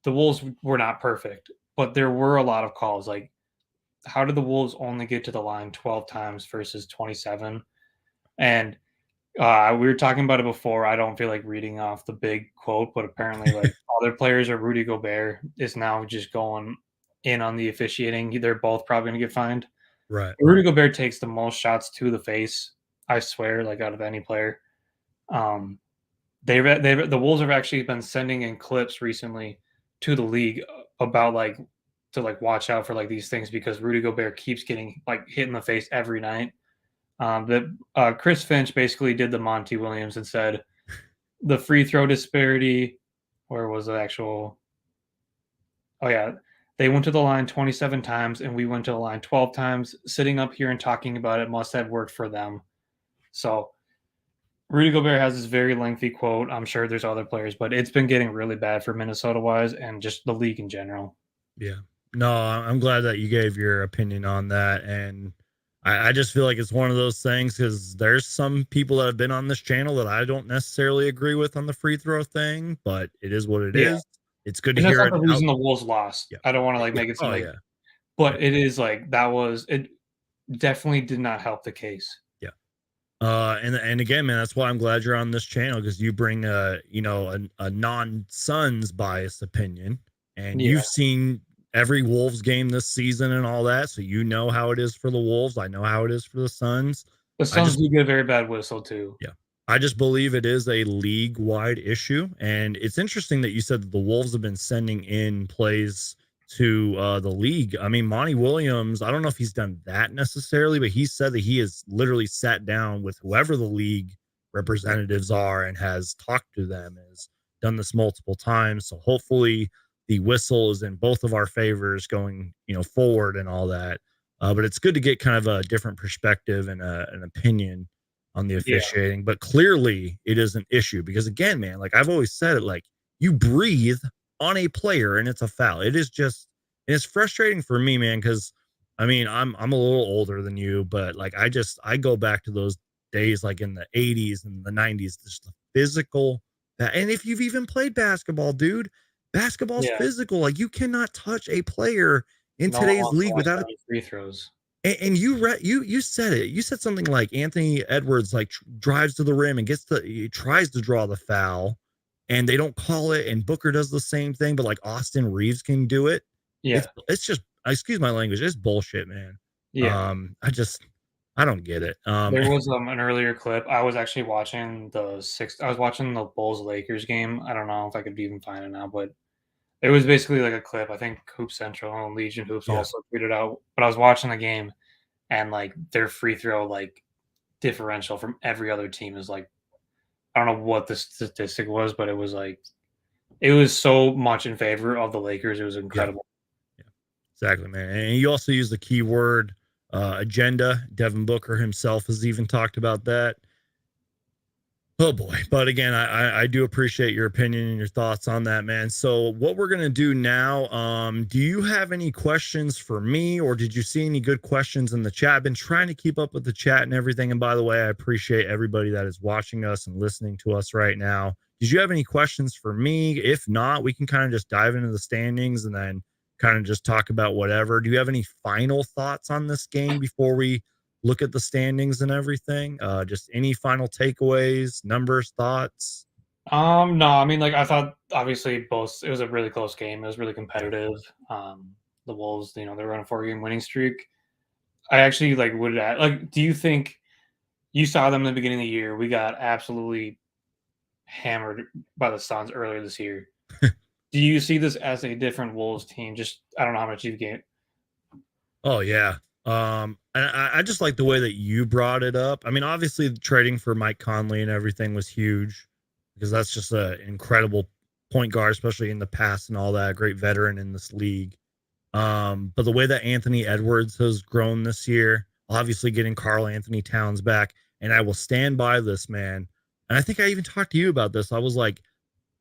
The Wolves were not perfect, but there were a lot of calls. Like, how did the Wolves only get to the line 12 times versus 27? And we were talking about it before. I don't feel like reading off the big quote, but apparently, like other players or Rudy Gobert is now just going in on the officiating. They're both probably going to get fined. Right. Rudy Gobert takes the most shots to the face, I swear, like out of any player. The Wolves have actually been sending in clips recently to the league about like to like watch out for like these things because Rudy Gobert keeps getting like hit in the face every night. Chris Finch basically did the Monty Williams and said the free throw disparity. Where was the actual? Oh yeah, they went to the line 27 times and we went to the line 12 times. Sitting up here and talking about it must have worked for them. So Rudy Gobert has this very lengthy quote. I'm sure there's other players, but it's been getting really bad for Minnesota wise and just the league in general. Yeah. No, I'm glad that you gave your opinion on that. And I just feel like it's one of those things because there's some people that have been on this channel that I don't necessarily agree with on the free throw thing, but it is what it Yeah. is. It's good to And that's hear not it the out. reason the Wolves lost. Yeah. I don't want to like Yeah. make it seem Oh, like, yeah. but it is like it definitely did not help the case. Yeah. And again, man, that's why I'm glad you're on this channel because you bring a non-Suns biased opinion, and Yeah. you've seen every Wolves game this season and all that, so you know how it is for the Wolves. I know how it is for the Suns. The Suns do get a very bad whistle too. Yeah. I just believe it is a league-wide issue, and it's interesting that you said that the Wolves have been sending in plays to the league. I mean, Monty Williams, I don't know if he's done that necessarily, but he said that he has literally sat down with whoever the league representatives are and has talked to them, has done this multiple times. So hopefully the whistle is in both of our favors going, forward and all that. But it's good to get kind of a different perspective and an opinion on the Yeah. officiating, but clearly it is an issue because again, man, like I've always said it, like you breathe on a player and it's a foul. It is just, it's frustrating for me, man, because I mean I'm a little older than you, but like I go back to those days like in the 80s and the 90s, just the physical and if you've even played basketball, dude, basketball's Yeah. physical. Like you cannot touch a player in No one today's wants to league watch without that many free throws. and you said it. You said something like Anthony Edwards like drives to the rim and he tries to draw the foul, and they don't call it. And Booker does the same thing, but like Austin Reeves can do it. Yeah. It's just excuse my language. It's bullshit, man. Yeah. I don't get it. There was an earlier clip. I was actually watching I was watching the Bulls Lakers game. I don't know if I could even find it now, but it was basically like a clip. I think Hoop Central and Legion Hoops Yeah. also tweeted out. But I was watching the game and like their free throw like differential from every other team is like I don't know what the statistic was, but it was so much in favor of the Lakers. It was incredible. Yeah. Exactly, man. And you also use the keyword agenda. Devin Booker himself has even talked about that. Oh boy. But again, I do appreciate your opinion and your thoughts on that, man. So what we're going to do now, do you have any questions for me, or did you see any good questions in the chat? I've been trying to keep up with the chat and everything. And by the way, I appreciate everybody that is watching us and listening to us right now. Did you have any questions for me? If not, we can kind of just dive into the standings and then kind of just talk about whatever. Do you have any final thoughts on this game before we look at the standings and everything? Just any final takeaways, numbers, thoughts? No, I mean, like I thought, obviously, both it was a really close game. It was really Yeah. competitive. The Wolves, they're on a 4-game winning streak. I actually do you think you saw them in the beginning of the year? We got absolutely hammered by the Suns earlier this year. Do you see this as a different Wolves team? Just I don't know how much you've gained. Oh yeah. I just like the way that you brought it up. I mean, obviously trading for Mike Conley and everything was huge because that's just an incredible point guard, especially in the past and all that. Great veteran in this league. But the way that Anthony Edwards has grown this year, obviously getting Carl Anthony Towns back, and I will stand by this man. And I think I even talked to you about this. I was like,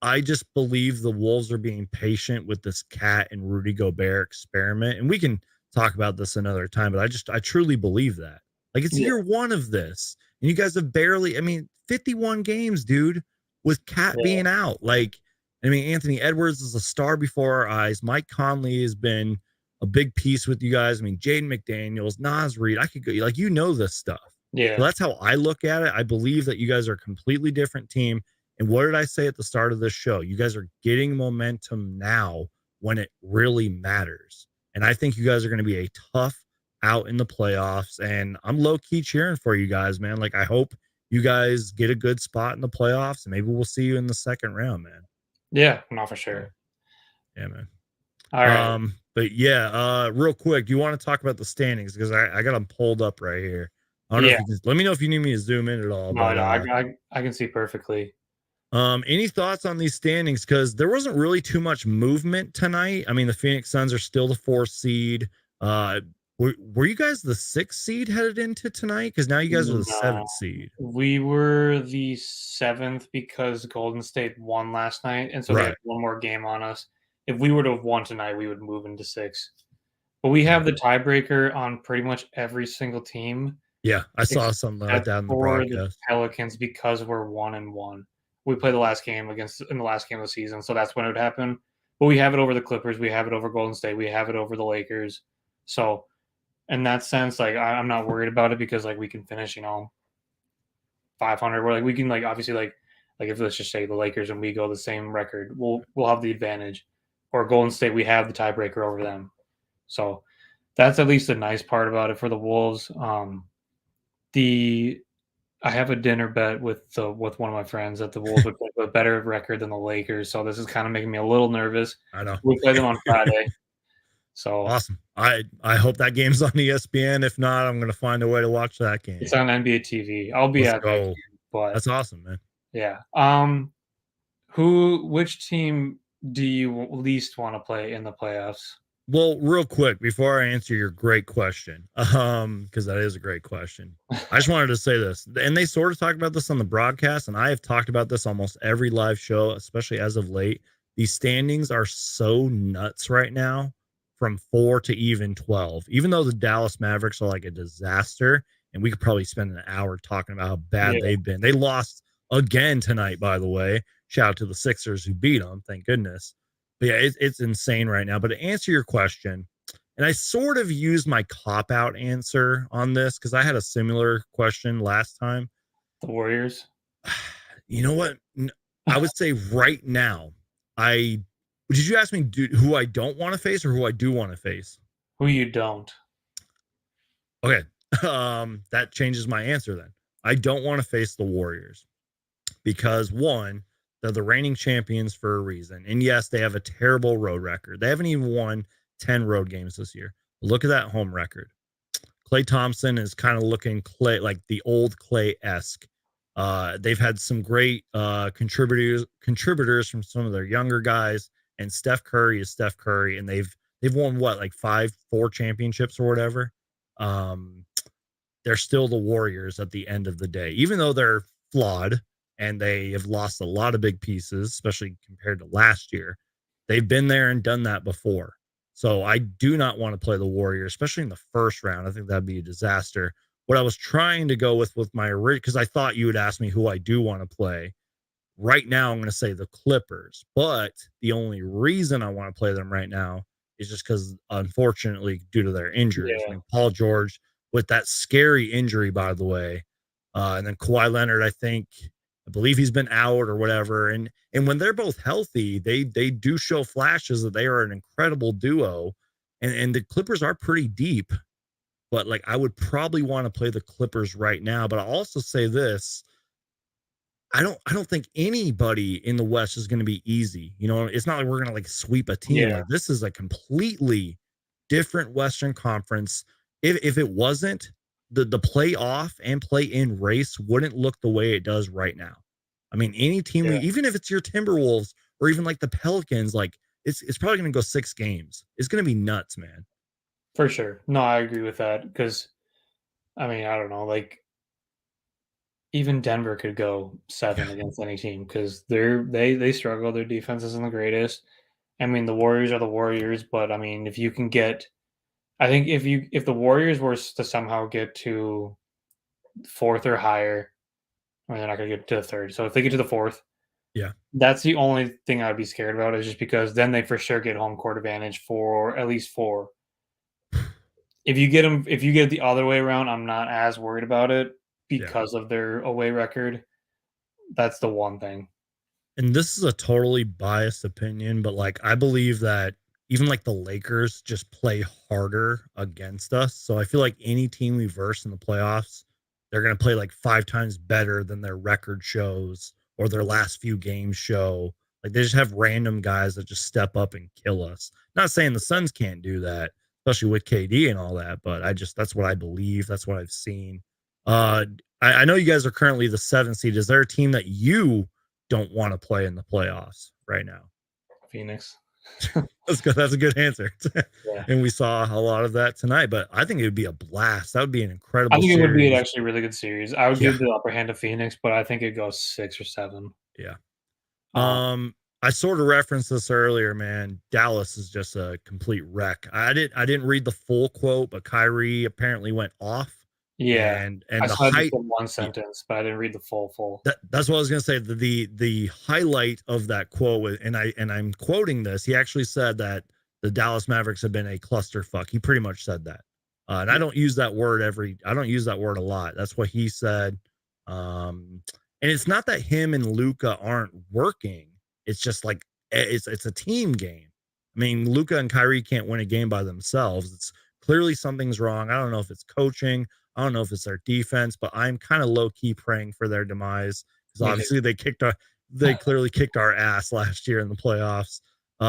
I just believe the Wolves are being patient with this Cat and Rudy Gobert experiment. And we can talk about this another time, but I truly believe that. Like it's Yeah, year one of this. And you guys have barely, I mean, 51 games, dude, with Cat yeah, being out. Like, I mean, Anthony Edwards is a star before our eyes. Mike Conley has been a big piece with you guys. I mean, Jaden McDaniels, Nas Reed, I could go like this stuff. So yeah, that's how I look at it. I believe that you guys are a completely different team. And what did I say at the start of this show? You guys are getting momentum now when it really matters. And I think you guys are going to be a tough out in the playoffs. And I'm low key cheering for you guys, man. Like, I hope you guys get a good spot in the playoffs and maybe we'll see you in the second round, man. yeah. No, for So, sure. yeah, man. All right. But yeah, real quick, do you want to talk about the standings? Because I got them pulled up right here. I don't know Yeah. if you can let me know if you need me to zoom in at all, No, but no. I can see perfectly. any thoughts on these standings? Because there wasn't really too much movement tonight. I mean, the Phoenix Suns are still the 4th seed. Uh, were you guys the 6th seed headed into tonight? Because now you guys are the No, 7th seed. we were the 7th because Golden State won last night, and so they have Right. one more game on us. If we were to have won tonight, we would move into 6. But we Yeah. have the tiebreaker on pretty much every single team Yeah. I saw something like except that in the for the broadcast. Pelicans because we're 1-1. We play the last game in the last game of the season, so that's when it would happen. But we have it over the Clippers, we have it over Golden State, we have it over the Lakers. So in that sense, like I'm not worried about it because like we can finish, 500. We're like we can like obviously like if let's just say the Lakers and we go the same record, we'll have the advantage. Or Golden State, we have the tiebreaker over them. So that's at least the nice part about it for the Wolves. The I have a dinner bet with one of my friends that the Wolves would play a better record than the Lakers. So this is kind of making me a little nervous. I know. We play them on Friday. So Awesome. I hope that game's on ESPN. If not, I'm gonna find a way to watch that it's game. on NBA TV. I'll be Let's at that go. game. But That's awesome, man. yeah. Which team do you least want to play in the playoffs? Well, real quick before I answer your great question, because that is a great question. I just wanted to say this, and they sort of talked about this on the broadcast, and I have talked about this almost every live show, especially as of late. These standings are so nuts right now, from 4 to even 12. Even though the Dallas Mavericks are like a disaster, and we could probably spend an hour talking about how bad Yeah, they've been. They lost again tonight, by the way. Shout out to the Sixers who beat them, thank goodness. But yeah, it's insane right now. But to answer your question, and I sort of used my cop out answer on this because I had a similar question last time. the Warriors. You know what? I would say right now, I did you ask me who I don't want to face or who I do want to face? Who you don't? Okay. That changes my answer then. I don't want to face the Warriors because one, they're the reigning champions for a reason. And yes, they have a terrible road record. They haven't even won 10 road games this year. Look at that home record. Clay Thompson is kind of looking Clay like the old Clay esque. They've had some great contributors from some of their younger guys, and Steph Curry is Steph Curry, and they've won what like 4 championships or whatever. Um, they're still the Warriors at the end of the day, even though they're flawed and they have lost a lot of big pieces, especially compared to last year. They've been there and done that before. So I do not want to play the Warriors, especially in the first round. I think that'd be a disaster. What I was trying to go with my because I thought you would ask me who I do want to play. Right now, I'm going to say the Clippers, but the only reason I want to play them right now is just because, unfortunately, due to their injuries. I Yeah, mean, Paul George with that scary injury, by the way, and then Kawhi Leonard, I think I believe he's been out or whatever. And when they're both healthy, they do show flashes that they are an incredible duo. And the Clippers are pretty deep, but like I would probably want to play the Clippers right now. But I'll also say this. I don't think anybody in the West is going to be easy. You know, it's not like we're going to like sweep a team. Yeah, Like this is a completely different Western Conference. If it wasn't, the playoff and play in race wouldn't look the way it does right now. I mean, any team we yeah, even if it's your Timberwolves or even like the Pelicans, like it's probably going to go 6 games. It's going to be nuts, man. for sure. No, I agree with that because I mean, I don't know, like even Denver could go Yeah, 7 against any team because they struggle. Their defense isn't the greatest. I mean, the Warriors are the Warriors, but I mean, if you can get, I think if the Warriors were to somehow get to fourth or higher, I mean, they're not going to get to the third. So if they get to the fourth, yeah, that's the only thing I'd be scared about is just because then they for sure get home court advantage for at least 4. If you get it the other way around, I'm not as worried about it yeah. because of their away record. That's the one thing. And this is a totally biased opinion, but like I believe that even like the Lakers just play harder against us. So I feel like any team we verse in the playoffs, they're going to play like 5 times better than their record shows or their last few games show. Like they just have random guys that just step up and kill us. Not saying the Suns can't do that, especially with KD and all that, but that's what I believe. That's what I've seen. I know you guys are currently the 7th seed. Is there a team that you don't want to play in the playoffs right now? Phoenix. That's good. That's a good answer. Yeah. And we saw a lot of that tonight, but I think it would be a blast. That would be an I incredible think it would be an series. actually really good series. I would Yeah. give the upper hand to Phoenix, but I think it goes 6 or 7. Yeah. Um, I sort of referenced this earlier, man. Dallas is just a complete wreck. I didn't read the full quote, but Kyrie apparently went off yeah. I and the saw just height. the one sentence, but I didn't read the full. That's what I was gonna say. The highlight of that quote I'm quoting this. He actually said that the Dallas Mavericks have been a clusterfuck. He pretty much said that, and Yeah, I don't use that word a lot. That's what he said. And it's not that him and Luca aren't working. It's just like it's a team game. I mean, Luca and Kyrie can't win a game by themselves. It's clearly something's wrong. I don't know if it's coaching. I don't know if it's their defense, but I'm kind of low key praying for their demise because me too. obviously they clearly kicked our ass last year in the playoffs.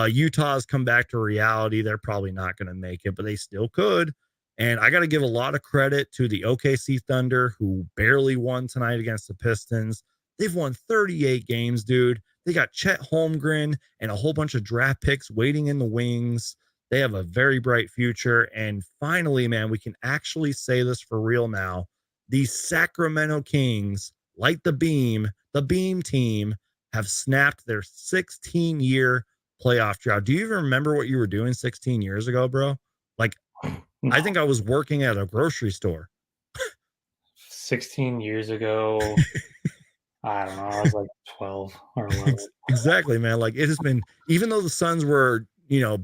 Utah's come back to reality. They're probably not going to make it, but they still could. And I got to give a lot of credit to the OKC Thunder, who barely won tonight against the Pistons. They've won 38 games, dude. They got Chet Holmgren and a whole bunch of draft picks waiting in the wings. They have a very bright future. And finally, man, we can actually say this for real now. These Sacramento Kings, like the beam team, have snapped their 16-year playoff drought. Do you even remember what you were doing 16 years ago, bro? Like, I No, think I was working at a grocery store. 16 years ago, I don't know. I was like 12 or 11. Exactly, man. Like it has been, even though the Suns were,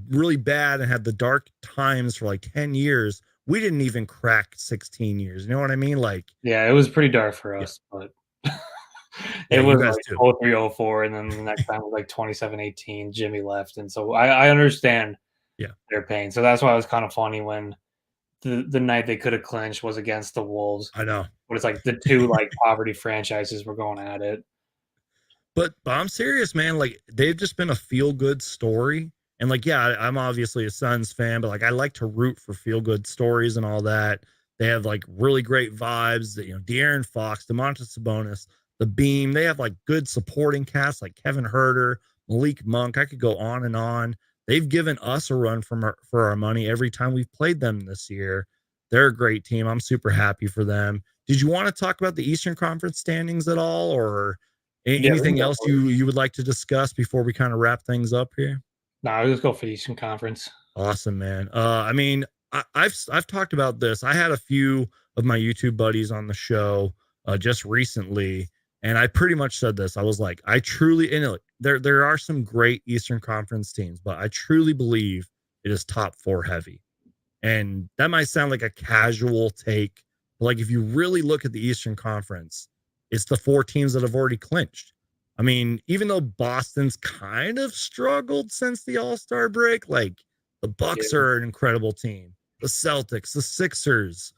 really bad and had the dark times for like 10 years, we didn't even crack 16 years. You know what I mean? Like, Yeah, it was pretty dark for yeah, us, but yeah, it you was guys like too. 03, 04, and then the next time was like 27-18. Jimmy left, and so I understand Yeah, their pain. So that's why it was kind of funny when the night they could have clinched was against the Wolves, I know. but it's like the two like poverty franchises were going at it. But I'm serious, man. Like they've just been a feel good story. And like, yeah, I'm obviously a Suns fan, but like I like to root for feel good stories and all that. They have like really great vibes. That De'Aaron Fox, DeMontis Sabonis, the Beam. They have like good supporting casts like Kevin Herter, Malik Monk. I could go on and on. They've given us a run for our money every time we've played them this year. They're a great team. I'm super happy for them. Did you want to talk about the Eastern Conference standings at all, or Yeah, we can anything go else for it. you would like to discuss before we kind of wrap things up here? No, I'll just go for the Eastern Conference. Awesome, man. I mean, I've talked about this. I had a few of my YouTube buddies on the show just recently, and I pretty much said this. I was like, I truly, and there are some great Eastern Conference teams, but I truly believe it is top four heavy. And that might sound like a casual take, but like if you really look at the Eastern Conference, it's the 4 teams that have already clinched. I mean, even though Boston's kind of struggled since the All-Star break, like the Bucks Yeah. are an incredible team. The Celtics, the Sixers,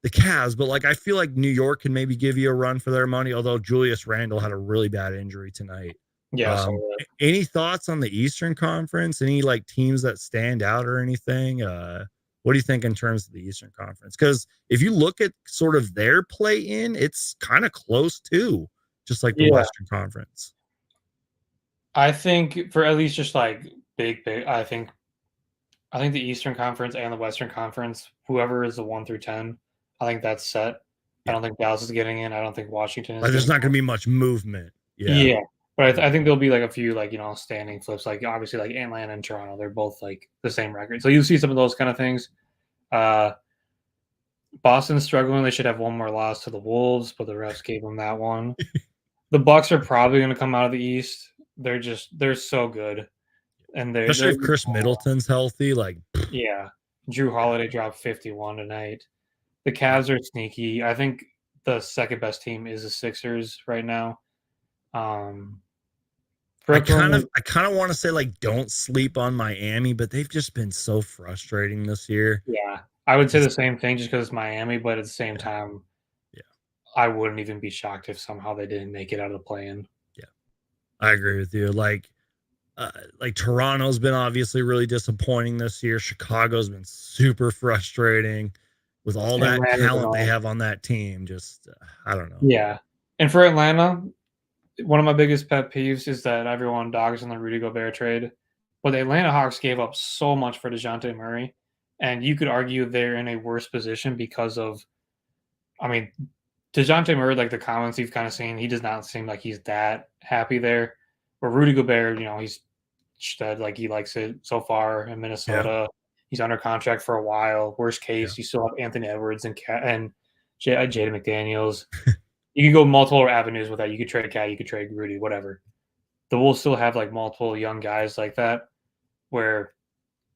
the Cavs, but like I feel like New York can maybe give you a run for their money, although Julius Randle had a really bad injury tonight. Yeah, so Any thoughts on the Eastern Conference? Any like teams that stand out or anything? What do you think in terms of the Eastern Conference? Because if you look at sort of their play in, it's kind of close too, just like the yeah, Western Conference. I think for at least just like big, I think the Eastern Conference and the Western Conference, whoever is the 1 through 10, I think that's set. I Yeah. don't think Dallas is getting in. I don't think Washington is Like there's getting not going in. to be much movement. Yeah. Yeah, but I think there'll be like a few like standing flips. Like obviously like Atlanta and Toronto, they're both like the same record. So you'll see some of those kind of things. Uh, Boston's struggling. They should have one more loss to the Wolves, but the refs gave them that one. The Bucks are probably going to come out of the East. They're so good, and Especially they're if Chris Middleton's healthy. Like, yeah. Drew Holiday dropped 51 tonight. The Cavs are sneaky. I think the second best team is the Sixers right now. Brooklyn, I kind of want to say like don't sleep on Miami, but they've just been so frustrating this year. yeah, I would say the same thing just because it's Miami, but at the same time, Yeah. I wouldn't even be shocked if somehow they didn't make it out of the play-in. Yeah. I agree with you. Like Toronto's been obviously really disappointing this year. Chicago's been super frustrating with all that Atlanta's talent they all have on that team. Just I don't know. yeah. And for Atlanta, one of my biggest pet peeves is that everyone dogs on the Rudy Gobert trade, but the Atlanta Hawks gave up so much for DeJounte Murray, and you could argue they're in a worse position because of, I mean, DeJounte Murray, like the comments you've kind of seen, he does not seem like he's that happy there. But Rudy Gobert, he's said like he likes it so far in Minnesota. He's under contract for a while. Worst case, you still have Anthony Edwards and Jaden McDaniels. You could go multiple avenues with that. You could trade Cat, you could trade Rudy, whatever. The Wolves still have like multiple young guys like that. Where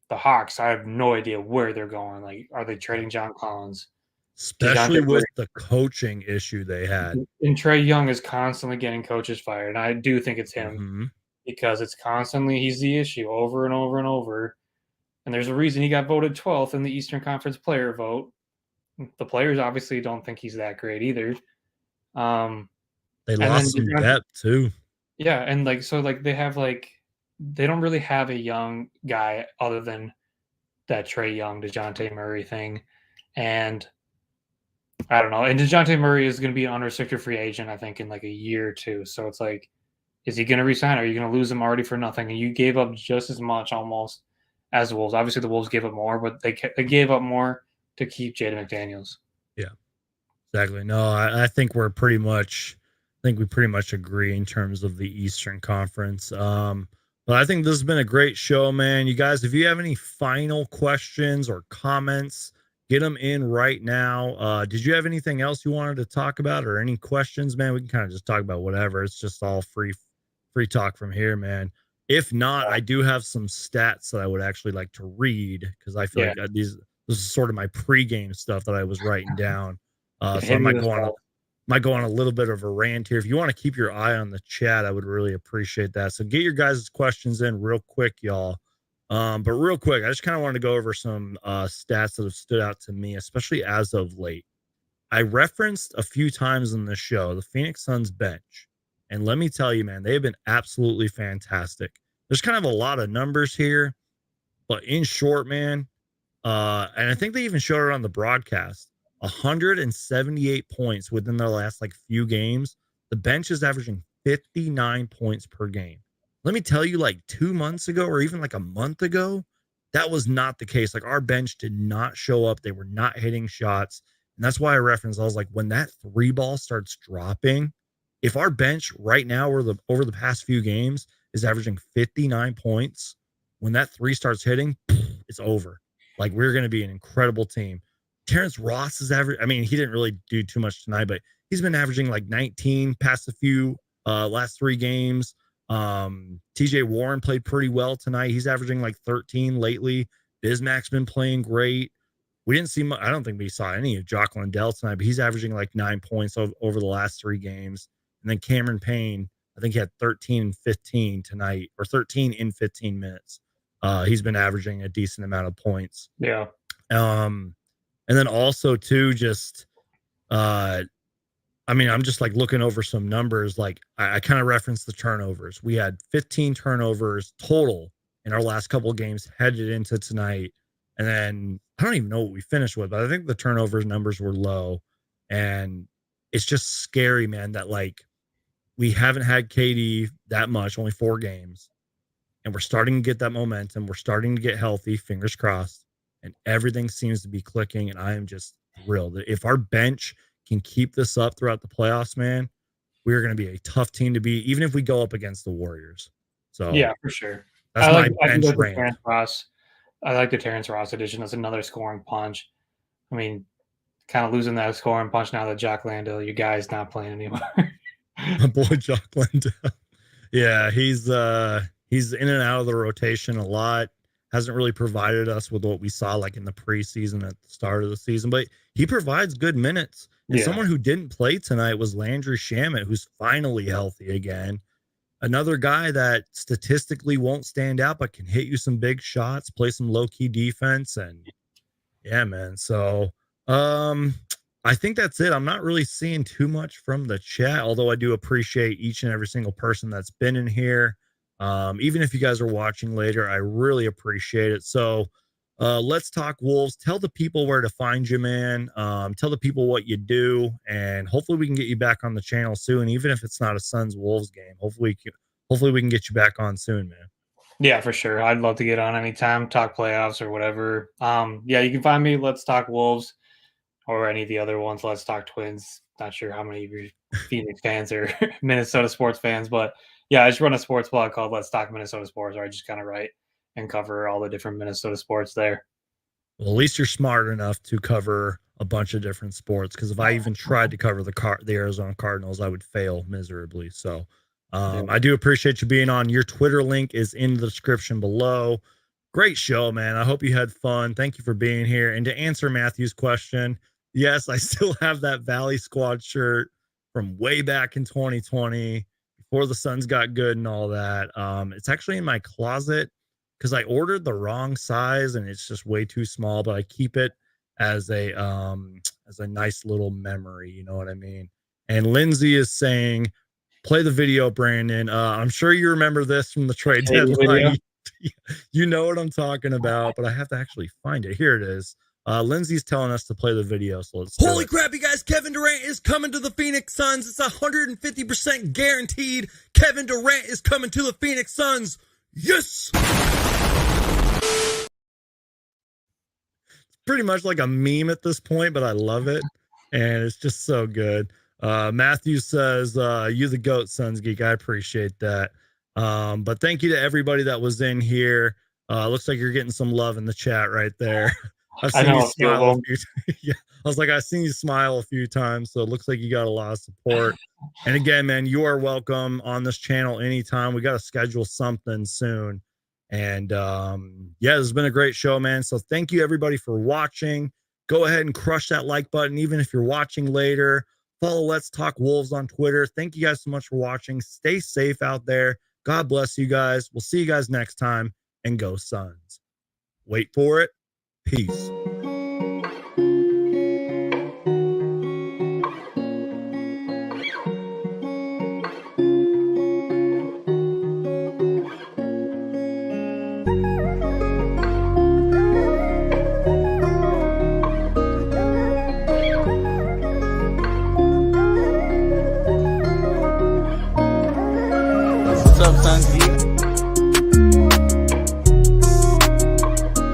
the Hawks, I have no idea where they're going. Like, are they trading John Collins? Especially with the coaching issue they had. And Trae Young is constantly getting coaches fired. And I do think it's him because it's constantly he's the issue over and over and over. And there's a reason he got voted 12th in the Eastern Conference player vote. The players obviously don't think he's that great either. They lost some depth too. Yeah, and like so like they have like they don't really have a young guy other than that Trae Young, DeJounte Murray thing. And I don't know. And DeJounte Murray is going to be an unrestricted free agent, I think, in like a year or two. So it's like, is he going to resign? Or are you going to lose him already for nothing? And you gave up just as much almost as the Wolves. Obviously, the Wolves gave up more, but they gave up more to keep Jaden McDaniels. Yeah, exactly. No, I think we pretty much agree in terms of the Eastern Conference. But I think this has been a great show, man. You guys, if you have any final questions or comments, get them in right now. Did you have anything else you wanted to talk about or any questions, man? We can kind of just talk about whatever. It's just all free talk from here, man. If not, I do have some stats that I would actually like to read because I feel like this is sort of my pregame stuff that I was writing down. So I might go on a little bit of a rant here. If you want to keep your eye on the chat, I would really appreciate that. So get your guys' questions in real quick, y'all. But real quick, I just kind of wanted to go over some stats that have stood out to me, especially as of late. I referenced a few times in the show the Phoenix Suns bench. And let me tell you, man, they have been absolutely fantastic. There's kind of a lot of numbers here, but in short, man, and I think they even showed it on the broadcast, 178 points within their last like few games. The bench is averaging 59 points per game. Let me tell you, like 2 months ago or even like a month ago, that was not the case. Like our bench did not show up. They were not hitting shots. And that's why I referenced, I was like, when that three ball starts dropping, if our bench right now or over the past few games is averaging 59 points, when that three starts hitting, it's over. Like we're going to be an incredible team. Terrence Ross is average. I mean, he didn't really do too much tonight, but he's been averaging like 19 past a few last 3 games. TJ Warren played pretty well tonight. He's averaging like 13 lately. Bismack's been playing great. we didn't see I don't think we saw any of Jock Landale tonight, but he's averaging like 9 points over the last 3 games. And then Cameron Payne, I think he had 13 and 15 tonight, or 13 in 15 minutes. He's been averaging a decent amount of points. Yeah. And then also too, just I mean, I'm just like looking over some numbers. Like I kind of referenced the turnovers. We had 15 turnovers total in our last couple of games headed into tonight. And then I don't even know what we finished with, but I think the turnovers numbers were low. And it's just scary, man, that like we haven't had KD that much, only 4 games. And we're starting to get that momentum. We're starting to get healthy, fingers crossed. And everything seems to be clicking. And I am just thrilled. If our bench can keep this up throughout the playoffs, man, we're going to be a tough team to beat, even if we go up against the Warriors. So yeah, for sure. That's my bench rank. I like the Terrence Ross addition. That's another scoring punch. I mean, kind of losing that scoring punch now that Jock Landale, you guys not playing anymore. My boy Jock Landale. Yeah, he's in and out of the rotation a lot. Hasn't really provided us with what we saw like in the preseason at the start of the season, but he provides good minutes. And someone who didn't play tonight was Landry Shamet, who's finally healthy again. Another guy that statistically won't stand out, but can hit you some big shots, play some low key defense. And yeah, man. So, I think that's it. I'm not really seeing too much from the chat, although I do appreciate each and every single person that's been in here. Even if you guys are watching later, I really appreciate it. So, let's talk Wolves. Tell the people where to find you, man. Tell the people what you do, and hopefully we can get you back on the channel soon, even if it's not a Suns Wolves game. Hopefully we can get you back on soon, man. Yeah, for sure. I'd love to get on anytime, talk playoffs or whatever. Yeah, you can find me. Let's Talk Wolves, or any of the other ones. Let's Talk Twins. Not sure how many of your Phoenix fans or Minnesota sports fans, but yeah, I just run a sports blog called Let's Talk Minnesota Sports, where I just kind of write and cover all the different Minnesota sports there. Well, at least you're smart enough to cover a bunch of different sports, because if I even tried to cover the Arizona Cardinals, I would fail miserably. So I do appreciate you being on. Your Twitter link is in the description below. Great show, man. I hope you had fun. Thank you for being here. And to answer Matthew's question, yes, I still have that Valley Squad shirt from way back in 2020, before the Suns got good and all that. It's actually in my closet because I ordered the wrong size and it's just way too small, but I keep it as a nice little memory, you know what I mean? And Lindsay is saying, play the video, Brandon. I'm sure you remember this from the trade deadline. You know what I'm talking about, but I have to actually find it. Here it is. Lindsay's telling us to play the video, so let's Holy crap, you guys. Kevin Durant is coming to the Phoenix Suns. It's 150% guaranteed. Kevin Durant is coming to the Phoenix Suns. Yes! It's pretty much like a meme at this point, but I love it, and it's just so good. Matthew says, you the GOAT, Suns Geek. I appreciate that. But thank you to everybody that was in here. Looks like you're getting some love in the chat right there. I've seen you smile a few yeah, I was like, I've seen you smile a few times, so it looks like you got a lot of support. And again, man, you are welcome on this channel anytime. We got to schedule something soon. And yeah, this has been a great show, man. So thank you everybody for watching. Go ahead and crush that like button, even if you're watching later. Follow Let's Talk Wolves on Twitter. Thank you guys so much for watching. Stay safe out there. God bless you guys. We'll see you guys next time, and go Suns. Wait for it. Peace.